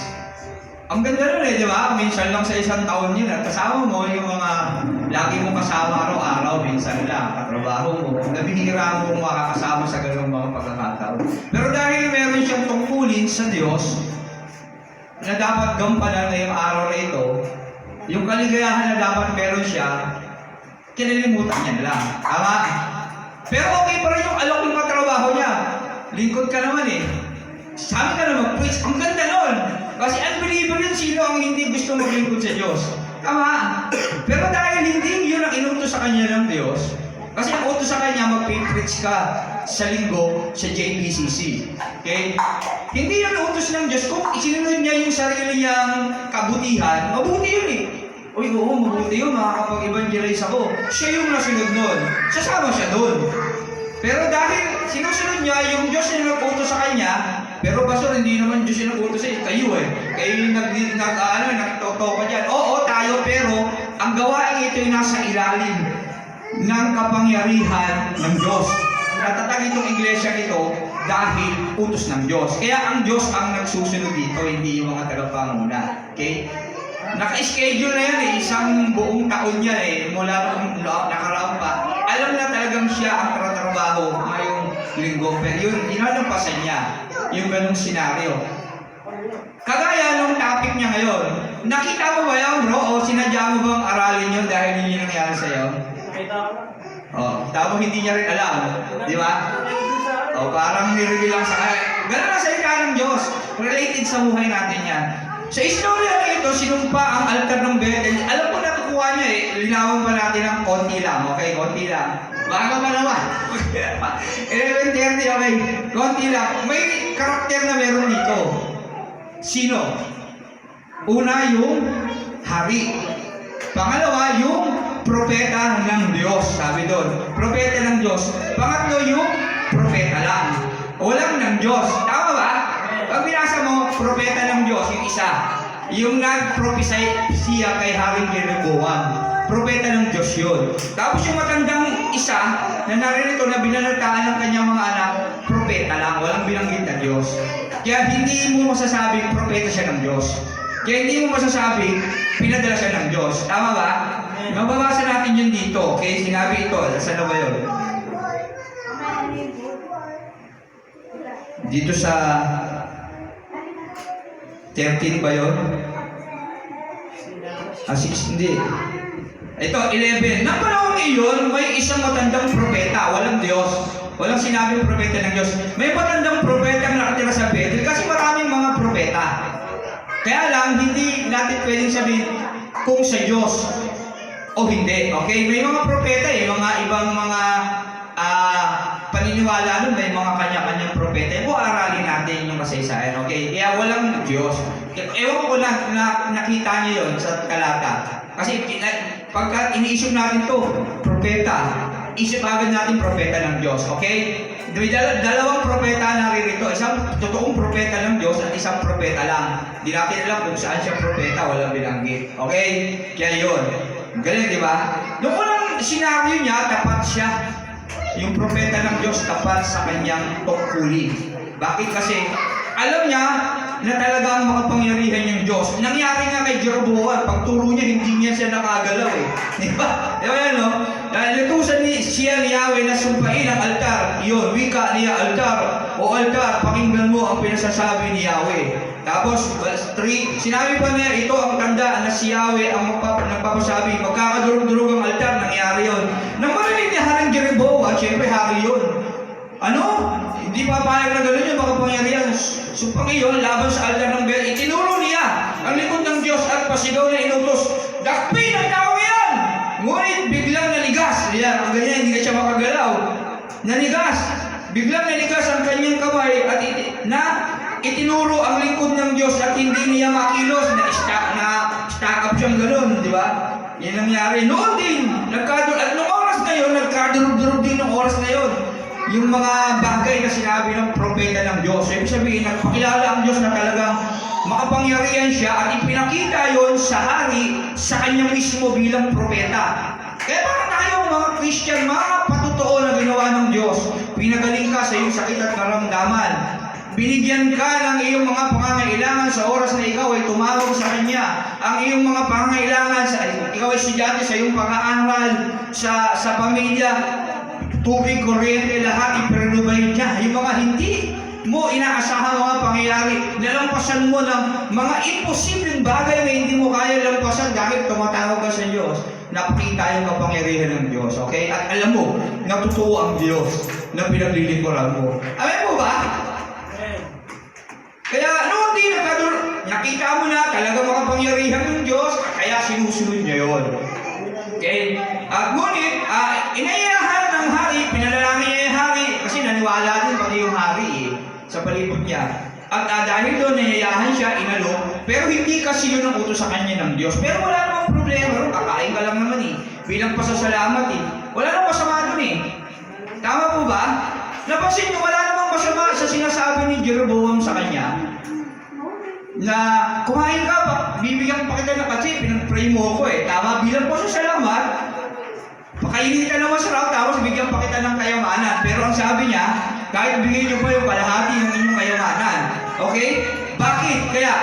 Ang ganda nun eh, di ba? Minsan lang sa isang taon yun. At kasama mo yung mga lagi mong kasama araw-araw, minsan lang, katrabaho mo. Nabinira mo kung makakasama sa ganung mga pagkakataon. Pero dahil meron siyang tungkulin sa Diyos, na dapat gampanan na yung araw na ito, yung kaligayahan na dapat meron siya, kinalimutan niya na lang. Tama? Pero okay pa rin yung alok ng mga trabaho niya. Lingkod ka naman eh. Sabi ka na mag-preach. Ang ganda nun. Kasi unbeliever yun, sino ang hindi gusto maglingkod sa Diyos? Tama. Pero dahil hindi yun ang inutos sa kanya ng Diyos, kasi ang utos sa kanya, mag-preach ka sa linggo sa JPCC. Okay? Hindi yun ang utos ng Diyos. Kung isinunod niya yung sarili niyang kabutihan, mabuti yun eh. Uy, oo, mabuti yun, makakapag-evangelize ako. Siya yung nasunod nun. Sasama siya dun. Pero dahil sinusunod niya yung Diyos yung nag-utos sa kanya, pero pastor, hindi naman Diyos yung nag-utos sa kayo eh. Kayo yung nagtoto ka dyan. Oo, tayo, pero ang gawain ito yung nasa ilalim ng kapangyarihan ng Diyos. Natatag itong iglesia nito dahil utos ng Diyos. Kaya ang Diyos ang nagsusunod dito, hindi yung mga tagapanguna. Okay? Naka-schedule na yan eh, isang buong taon yan eh, mula nung nakaraang pa. Alam na talagang siya ang trabaho ngayong linggo. Pero yun, inalampasan niya yung ganung senaryo. Kagaya nung topic niya ngayon, nakita mo ba yan, bro? O sinadya mo bang aralin yun dahil yun yung nangyari sa'yo? Tapos hindi niya rin alam. Di ba? Parang nireview lang sa kanya. Ganun na salita ng Diyos. Related sa buhay natin yan. Sa istorya na ito, sinumpa ang altar ng Bethel. Alam ko natukuha niya eh. Linawan pa natin ng konti lang. Okay, konti lang. Baka pa naman. 11:30, okay. Konti lang. May karakter na meron dito. Sino? Una, yung hari. Pangalawa, yung propeta ng Diyos. Sabi doon. Propeta ng Diyos. Pangatlo, yung propeta lang. Walang ng Diyos. Tama ba? Pag binasa mo, propeta ng Diyos, yung isa. Yung nag-prophesy siya kay Haring Jeroboam. Propeta ng Diyos yun. Tapos yung matandang isa, na naririto na binalataan ng kanyang mga anak, propeta lang, walang binanggit na Diyos. Kaya hindi mo masasabing propeta siya ng Diyos. Kaya hindi mo masasabing pinadala siya ng Diyos. Tama ba? Mababasa natin yun dito. Okay, sinabi ito. Saan na ba yun? Dito sa 13 ba yun? 6, hindi. Ito, 11. Nang panahon iyon, may isang matandang propeta, walang Diyos. Walang sinabing propeta ng Diyos. May matandang propeta ang nakatira sa Bethel kasi maraming mga propeta. Kaya lang, hindi natin pwedeng sabihin kung sa Diyos o hindi. Okay? May mga propeta mga ibang mga paniniwala nun, may mga kanya-kanyang propeta. Kung aralin natin yung kasaysayan, okay? Kaya walang Diyos. Ewan ko na nakita niyo yun sa talata. Kasi pagka iniisip natin to, propeta, isip agad natin propeta ng Diyos, okay? Dalawang propeta naririto, isang totoong propeta ng Diyos at isang propeta lang. Hindi natin alam kung saan siya propeta, walang binanggit. Okay? Kaya yun. Galing, di ba? Noong unang senaryo niya, tapat siya. Yung propeta ng Diyos tapat sa kanyang tungkulin. Bakit? Kasi alam niya na talagang makapangyarihan yung Diyos. Nangyari nga kay Jeroboam, pagturo niya, hindi niya siya nakagalaw eh. Di ba? Di ba yan, no? Lutusan siya ni Yahweh na sumpain ang altar. Yun, wika niya altar. O altar, pakinggan mo ang pinasasabi ni Yahweh. Tapos, verse 3, sinabi pa niya, ito ang tanda na si Yahweh ang nagpapasabi, magkakadurog-durog ang altar, nangyari yun. Nang marinig ni Haring Jeroboam, siyempre hari yun. Ano? Hindi papayag na gano'n yung makapangyarihan. Supang iyon, laban sa altar ng Bel, itinuro niya ang likod ng Diyos at pasigaw na inutos, dakpin ang tao yan! Ngunit biglang nanigas. Yan, ang ganyan, hindi na siya makagalaw. Nanigas. Biglang nanigas ang kanyang kamay at itinuro ang lingkod ng Diyos at hindi niya makilos na stack up siyang gano'n, di ba? Yan nangyari. Noon din, at noong oras na yun, nagkadurog-durog din ng oras na yun. Yung mga bagay na sinabi ng propeta ng Diyos. Ibig sabihin, nagpakilala ang Diyos na talagang makapangyarihan siya at ipinakita yon sa hari sa kanya mismo bilang propeta. Kaya para tayo mga Christian, mga patotoo na ginawa ng Diyos, pinagaling ka sa iyong sakit at karamdaman. Binigyan ka ng iyong mga pangangailangan sa oras na ikaw ay tumawag sa Kanya. Ang iyong mga pangangailangan, ikaw ay estudyante sa iyong pag-aaral, sa pamilya, tubig, kuryente, lahat ipinubay niya. Yung mga hindi mo inaasahan mga pangyayari, nalampasan mo ng mga imposibleng bagay na hindi mo kaya lampasan dahil tumatawag ka sa Diyos. Napakita yung kapangyarihan ng Diyos, okay? At alam mo, natutuwa ang Diyos na pinaglilingkuran mo. Alam mo ba? Kaya noon din, nakita mo na talaga makapangyarihan ng Diyos, kaya sinusunod niya yun. Okay? Ngunit, inayahan ng hari, pinalalangin niya yung hari, kasi naniwala din pati yung hari sa palibot niya. At dahil doon, nayayahan siya, inalo, pero hindi kasi yun ang utos sa kanya ng Diyos. Pero wala namang problema, kakain ka lang naman bilang pasasalamat Wala namang masama doon Tama po ba? Napansin niyo, wala namang masama sa sinasabi ni Jeroboam sa kanya na kumain ka pa, bibigyan pa kita ng kasi pinag-pray mo ako Tama, bilang pasasalamat, pakainin ka ng masarap, tapos bigyan pa kita ng kayamanan. Pero ang sabi niya, kahit bigyan niyo pa yung kalahati ng inyong kayamanan. Okay? Bakit? Kaya,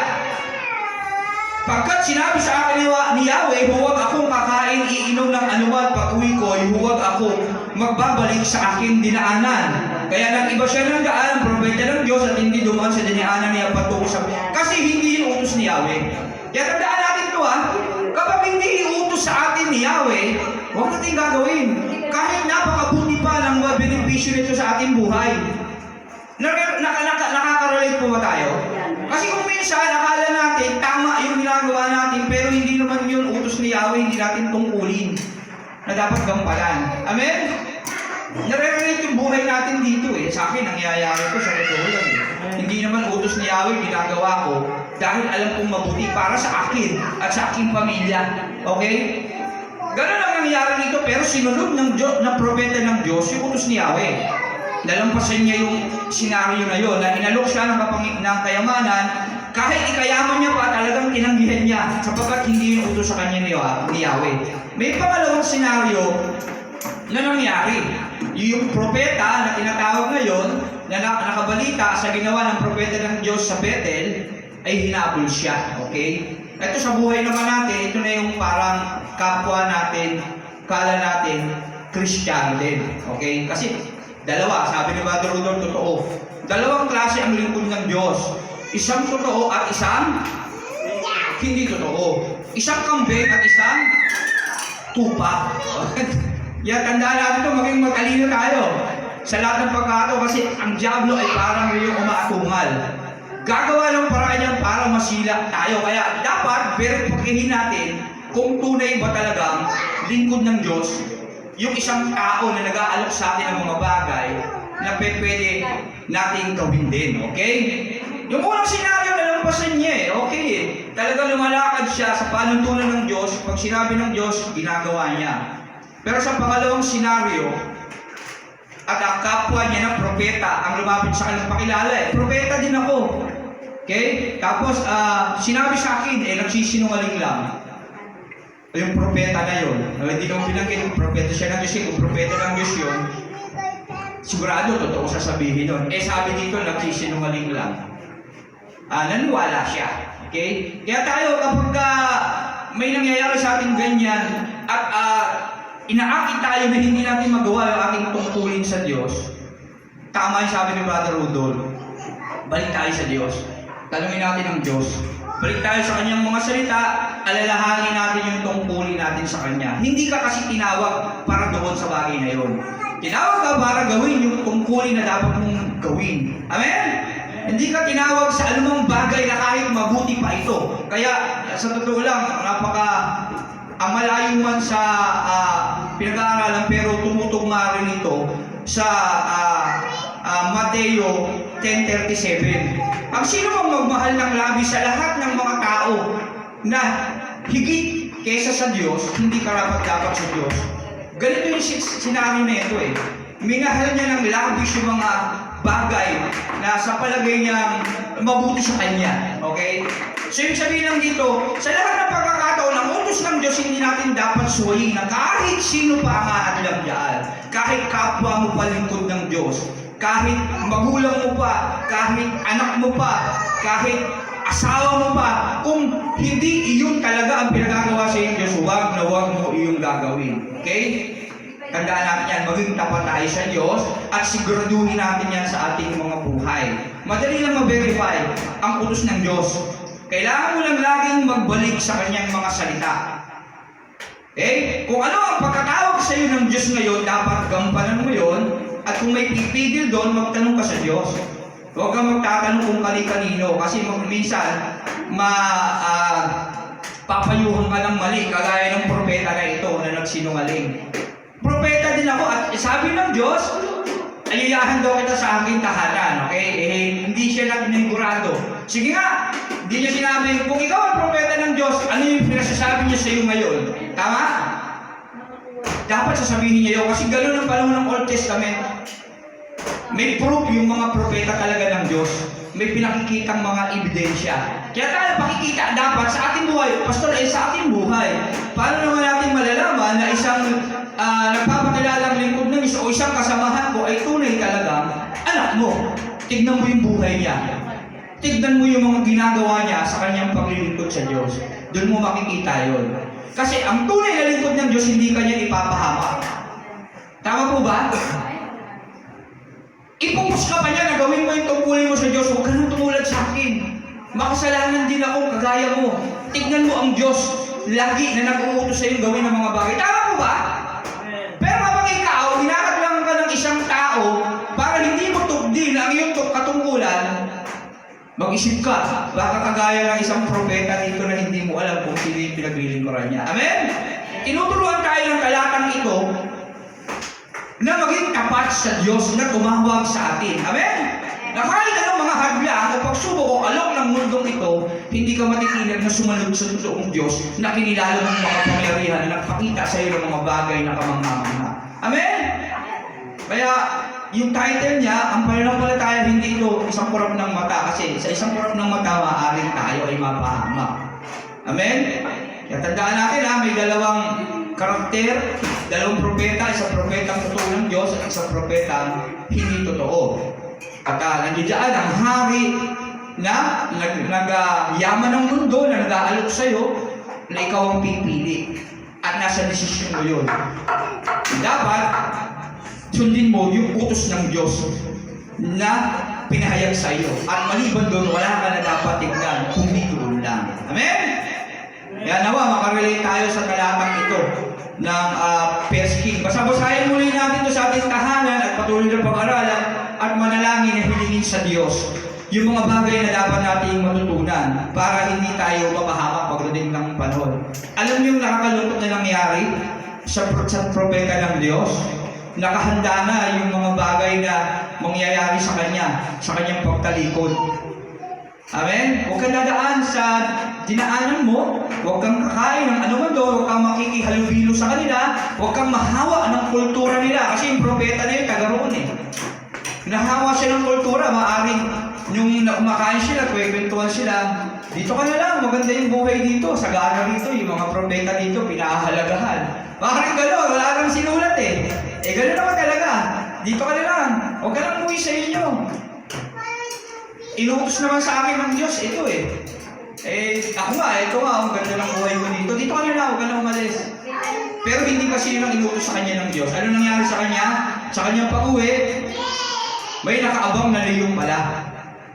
pagkat sinabi sa akin ni Yahweh, huwag akong kakain, iinom ng anuman, pag-uwi ko, huwag ako magbabalik sa aking dinaanan. Kaya nag-iba siya ng daan, propeta ng Diyos, at hindi dumaan sa dinaanan niya patungo sa... Kasi hindi yung utos ni Yahweh. Kaya tandaan natin ito kapag hindi iutos sa atin ni Yahweh, huwag natin gagawin. Kahit napakabuti pa ng benepisyo nito sa ating buhay. Nakaka-relate po ba tayo? Kasi kung minsan, akala natin, tama yung ginagawa natin, pero hindi naman yun utos ni Yahweh, hindi natin tungkulin na dapat gampalan. Amen? Nare-relate yung buhay natin dito Sa akin, nangyayari ko sa totoo lang Hindi naman utos ni Yahweh ginagawa ko dahil alam kong mabuti para sa akin at sa aking pamilya. Okay? Ganun ang nangyayari dito, pero sinunod ng propeta ng Diyos yung utos ni Yahweh. Nalampasan niya yung senaryo na yun, na inalok siya ng kayamanan, kahit ikayaman niya pa, talagang tinanggihan niya, sapagkat hindi yung utos sa kanya ni Yahweh. May pangalawang senaryo na nangyari. Yung propeta na tinatawag ngayon, na nakabalita sa ginawa ng propeta ng Diyos sa Bethel, ay hinabol siya. Okay? Ito sa buhay naman natin, ito na yung parang kapwa natin, kala natin, Kristiyano din. Okay? Kasi dalawa, sabi ni Brother Rudolph, totoo. Dalawang klase ang lingkod ng Diyos. Isang totoo at isang hindi totoo. Isang kambing at isang tupa. Yan, tandaan natin ito, maging matalino tayo. Sa lahat ng pagkakataon, kasi ang Diablo ay parang yung umaatungal. Gagawa ng paraan yan para masila tayo. Kaya dapat verifikahin natin kung tunay ba talagang lingkod ng Diyos yung isang tao na nag-aalok sa atin ng mga bagay na pwede natin gawin din. Okay? Yung unang senaryo, nalampasan niya eh. Okay eh. Talagang lumalakad siya sa panuntunan ng Diyos. Pag sinabi ng Diyos, ginagawa niya. Pero sa pangalawang senaryo, at ang kapwa niya na propeta ang lumapit sa kanyang pakilala eh. Propeta din ako. Okay? Tapos, sinabi sa akin, nagsisinungaling lang. Yung propeta na yun. Hindi kang pinanggit, propeta siya ng Diyos. Kung propeta ng Diyos yun, sigurado, totoo sasabihin yun. Sabi dito, nagsisinungaling lang. Naniwala siya. Okay? Kaya tayo, kapag may nangyayari sa ating ganyan, at inaakit tayo na hindi natin magawa yung ating tungkulin sa Diyos, tama yung sabi ni Brother Rudolph, balik tayo sa Diyos. Tanungin natin ang Diyos. Balik tayo sa kanyang mga salita, alalahanin natin yung tungkulin natin sa kanya. Hindi ka kasi tinawag para doon sa bagay na yun. Tinawag ka para gawin yung tungkulin na dapat mong gawin. Amen? Hindi ka tinawag sa anumang bagay na kahit mabuti pa ito. Kaya, sa totoo lang, ang malayo man sa pinag-aaralan pero tumutugma rin ito sa Mateo 10:37. Ang sino mang magmahal ng labis sa lahat ng mga tao na higit kaysa sa Diyos, hindi karapat-dapat sa Diyos. Ganito yung sinabi na ito eh. Minahal niya ng labis yung mga bagay na sa palagay niyang mabuti sa kanya. Okay? So yung sabihin lang dito, sa lahat ng pagkakataon, ang utos ng Diyos, hindi natin dapat suwayin na kahit sino pa ang aadlang dyan, kahit kapwa mo pa lingkod ng Diyos, kahit magulang mo pa, kahit anak mo pa, kahit asawa mo pa, kung hindi iyon talaga ang pinagagawa sa iyong Diyos, huwag na huwag mo iyong gagawin. Okay? Tandaan natin yan, maging tapat tayo sa Diyos at siguraduhin natin yan sa ating mga buhay. Madali lang ma-verify ang utos ng Diyos. Kailangan mo lang laging magbalik sa kanyang mga salita. Kung ano ang pagkatawag sa iyo ng Diyos ngayon, dapat gampanan mo yon. At kung may pipigil doon, magtanong ka sa Diyos. Huwag kang magtatanong kung kani-kanino kasi minsan papayuhan ka ng mali kagaya ng propeta na ito na nagsinungaling. Propeta din ako at sabi ng Diyos, ayayahan daw kita sa aking tahanan. Okay? Hindi siya nagninigurado. Sige nga, hindi niya sinabi, kung ikaw ang propeta ng Diyos, ano yung pinasasabi niya sa iyo ngayon? Tama? Dapat sasabihin niya yun kasi gano'n ang panahon ng Old Testament. May proof yung mga propeta talaga ng Diyos. May pinakikitang mga ebidensya. Kaya tayo pakikita dapat sa ating buhay. Pastor, sa ating buhay. Paano naman natin malalaman na isang nagpapakilalang lingkod ng Diyos o isang kasamahan ko ay tunay talaga anak mo? Tignan mo yung buhay niya. Tignan mo yung mga ginagawa niya sa kanyang paglilingkod sa Diyos. Doon mo makikita yon. Kasi ang tunay na lingkod ng Diyos, hindi kanya ipapahamak. Tama po ba? Ipupus ka pa niya na gawin mo yung tungkulin mo sa Diyos. Huwag ka nang tumulad sa akin. Makasalanan din ako, kagaya mo. Tignan mo ang Diyos lagi na nag-uutos sa iyo gawin ng mga bagay. Tama po ba? Pero kapag ikaw, hinahadlangan ka ng isang tao para hindi mo tugdin ang iyong katungkulan, mag-isip ka, baka kagaya ng isang propeta dito na hindi mo alam kung sino yung pinaglilingkuran niya. Amen? Tinuturuan tayo ng talatang ito na maging tapat sa Diyos na tumawag sa atin. Amen? Na kahit anong mga hadlang o pagsubok o alok ng mundong ito, hindi ka matitinag na sumunod sa totoong Diyos na kinilala mong mga pangyarihan na nagpakita sa iyo ng mga bagay na kamangha-mangha. Amen? Kaya, yung title niya, ang pananampalataya, hindi ito isang kurap ng mata kasi sa isang kurap ng mata, maaaring tayo ay mapahamak. Amen? Kaya tandaan natin may dalawang karakter, dalawang propeta, isang propetang totoo ng Diyos at isang propetang hindi totoo. At nandiyan ang hari na yaman ng mundo na nag-aalok sa'yo na ikaw ang pipili. At nasa desisyon mo yun. Dapat sundin mo yung utos ng Diyos na pinahayag sa iyo. At maliban doon, wala ka na dapat tignan, kundi doon lang. Amen? Kaya nawa, makarelate tayo sa talatang ito ng 1 King. Basa-basahin muli natin ito sa ating tahanan at patuloy na pag-aralan at manalangin na hilingin sa Diyos yung mga bagay na dapat nating matutunan para hindi tayo mapahamak pagdating ng panahon. Alam niyo yung nakakalungkot na nangyari sa propeta ng Diyos? Nakahanda na yung mga bagay na mangyayari sa kanyang pagtalikod. Amen? Huwag kang dadaan sa dinaanan mo, huwag kang kakain ng anuman doon, huwag kang makikihalubilo sa kanila, huwag kang mahawa ng kultura nila. Kasi yung propeta na yun, taga roon eh. Nahawa siya ng kultura, maaring yung kumakain sila, kwekwentuhan sila, dito ka na lang, maganda yung buhay dito, sagana rito, yung mga propeta dito, pinahahalagahan. Parang gano'n, wala nang sinulat eh. Gano'n naman talaga. Dito ka na lang. Huwag ka lang umuwi sa inyo. Inutos naman sa akin ng Diyos, ito eh. Ako nga, ito nga, ang ganda ng buhay ko dito. Dito ka na lang, huwag ka lang umalis. Pero hindi kasi yun ang inutos sa kanya ng Diyos. Ano nangyari sa kanya? Sa kanyang pag-uwi, may nakaabang na liyong pala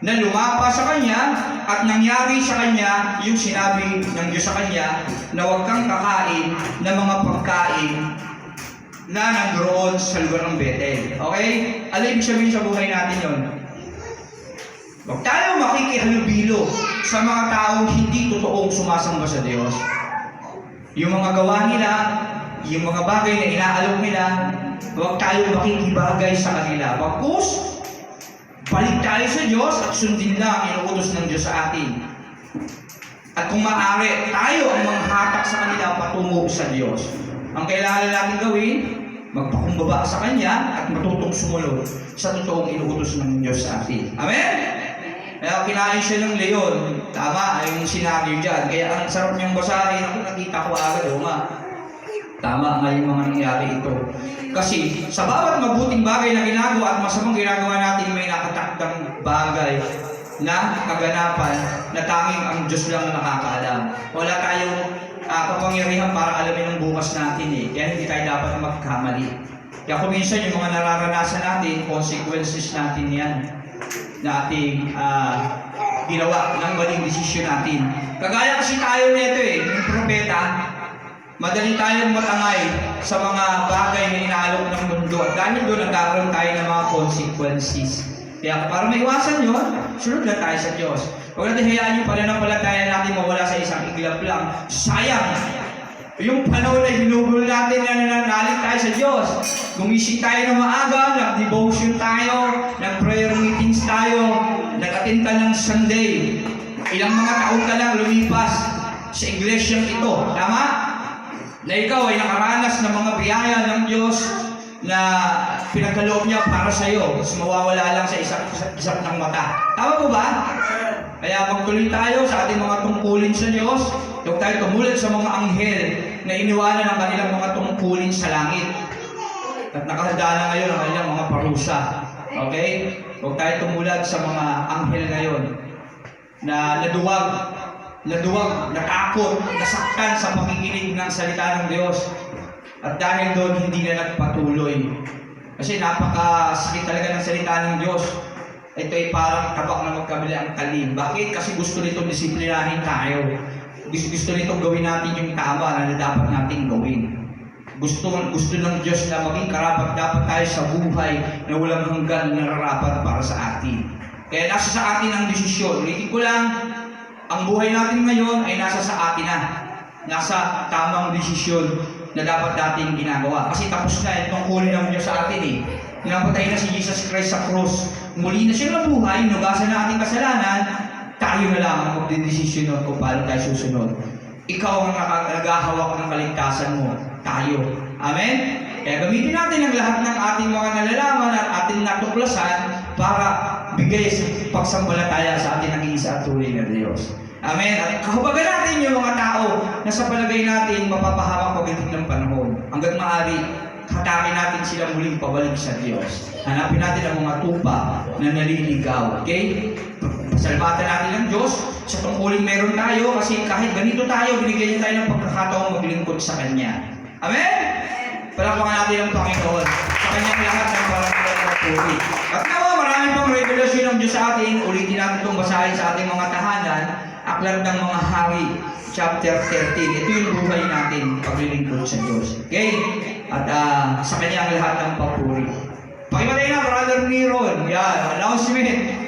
na lumapa sa kanya at nangyari sa kanya yung sinabi ng Diyos sa kanya na huwag kang kakain ng mga pagkain na nandoon sa lugar ng Bethel. Okay? Ano ibig sabihin sa buhay natin yun? Huwag tayo makikihalubilo sa mga taong hindi totoong sumasamba sa Diyos. Yung mga gawa nila, yung mga bagay na inaalok nila, huwag tayo makikibagay sa kanila. Bagkus, balik tayo sa Diyos at sundin lang ang inuutos ng Diyos sa atin. At kung maaari, tayo ang manghatak sa kanila patungo sa Diyos. Ang kailangan natin gawin, magpakumbaba sa Kanya at matutong sumunod sa totoong inuutos ng Diyos sa atin. Amen? Kaya kinain siya ng leon. Tama, yung sinabi dyan. Kaya ang sarap niyang basahin. Ako nakita ko agad, nga. Tama nga yung mga nangyari ito. Kasi sa bawat mabuting bagay na ginagawa at masamang ginagawa natin, may nakatakdang bagay na kaganapan na tanging ang Diyos lang na nakakaalam. Wala tayong kapangyarihan para alamin ang bukas natin eh. Kaya hindi tayo dapat magkamali. Kaya kung minsan yung mga nararanasan natin, consequences natin yan na ating ginawa ng maling desisyon natin. Kagaya kasi tayo nito eh, yung propeta, madali tayong matangay sa mga bagay na inaalok ng mundo at dahil doon nagkakaroon tayo ng mga consequences. Kaya para maiwasan yun, sunod na tayo sa Diyos. Huwag natin hayaan yung pananampalataya natin mawala sa isang iglap lang. Sayang! Yung panahon na hinugol natin na nananalig tayo sa Diyos. Gumising tayo ng maaga, nag-devotion tayo, nag-prayer meetings tayo, nag-attend ka ng Sunday. Ilang mga taon ka lang lumipas sa iglesyang ito. Tama? Na ikaw ay nakaranas ng mga biyaya ng Diyos na pinagkaloob niya para sa iyo. Mawawala lang sa isap ng mata. Tama po ba? Kaya magtuloy tayo sa ating mga tungkulin sa Diyos. Huwag tayo tumulad sa mga anghel na iniwanan ang kanilang mga tungkulin sa langit. At nakahanda na ngayon ang kanilang mga parusa. Okay? Huwag tayo tumulad sa mga anghel ngayon na naduwag, natakot, nasaktan sa pakikinig ng salita ng Diyos. At dahil doon, hindi na nagpatuloy. Kasi napakasakit talaga ng salita ng Diyos. Ito ay parang tabak na magkabili ang talim. Bakit? Kasi gusto nitong disiplinahin tayo. Gusto nitong gawin natin yung tama na dapat natin gawin. Gusto ng Diyos na maging karapat dapat tayo sa buhay na walang hanggan na nararapat para sa atin. Kaya nasa sa atin ang desisyon. Ulitin ko lang, ang buhay natin ngayon ay nasa sa atin na. Nasa tamang desisyon na dapat natin ginagawa. Kasi tapos na itong huli ng Diyos sa atin eh. Napatay na si Jesus Christ sa cross. Muli na siya nabuhay, nugasan na ating kasalanan, tayo na lang ang magdedesisyon kung paano tayo susunod. Ikaw ang naghahawak ng kaligtasan mo. Tayo. Amen? Kaya gamitin natin ang lahat ng ating mga nalalaman at ating natuklasan para bigay sa pagsambalataya sa ating nag-iisa at tunay na Diyos. Amen? At kahubagan natin yung mga tao na sa palagay natin mapapahamak pagdating ng panahon. Hanggang maaari, hatakin natin sila muling pabalik sa Diyos. Hanapin natin ang mga tupa na naliligaw. Okay? Salbatan natin ng Diyos sa tungkuling meron tayo kasi kahit ganito tayo, binigyan niya tayo ng pagkakataong maglingkod sa Kanya. Amen? Palakpakan natin ang Panginoon. Sa Kanyang lahat ng parangalan at puri. At nawa, marami pang revelasyon ng Diyos sa atin. Ulitin natin itong basahin sa ating mga tahanan. Aklat ng mga Hari, chapter 13. Ito yung buhay natin, paglilingkod sa Diyos. Okay? At sa Kanyang lahat ng papuri. Pakimatay na, Brother Niron. Yan, announcement.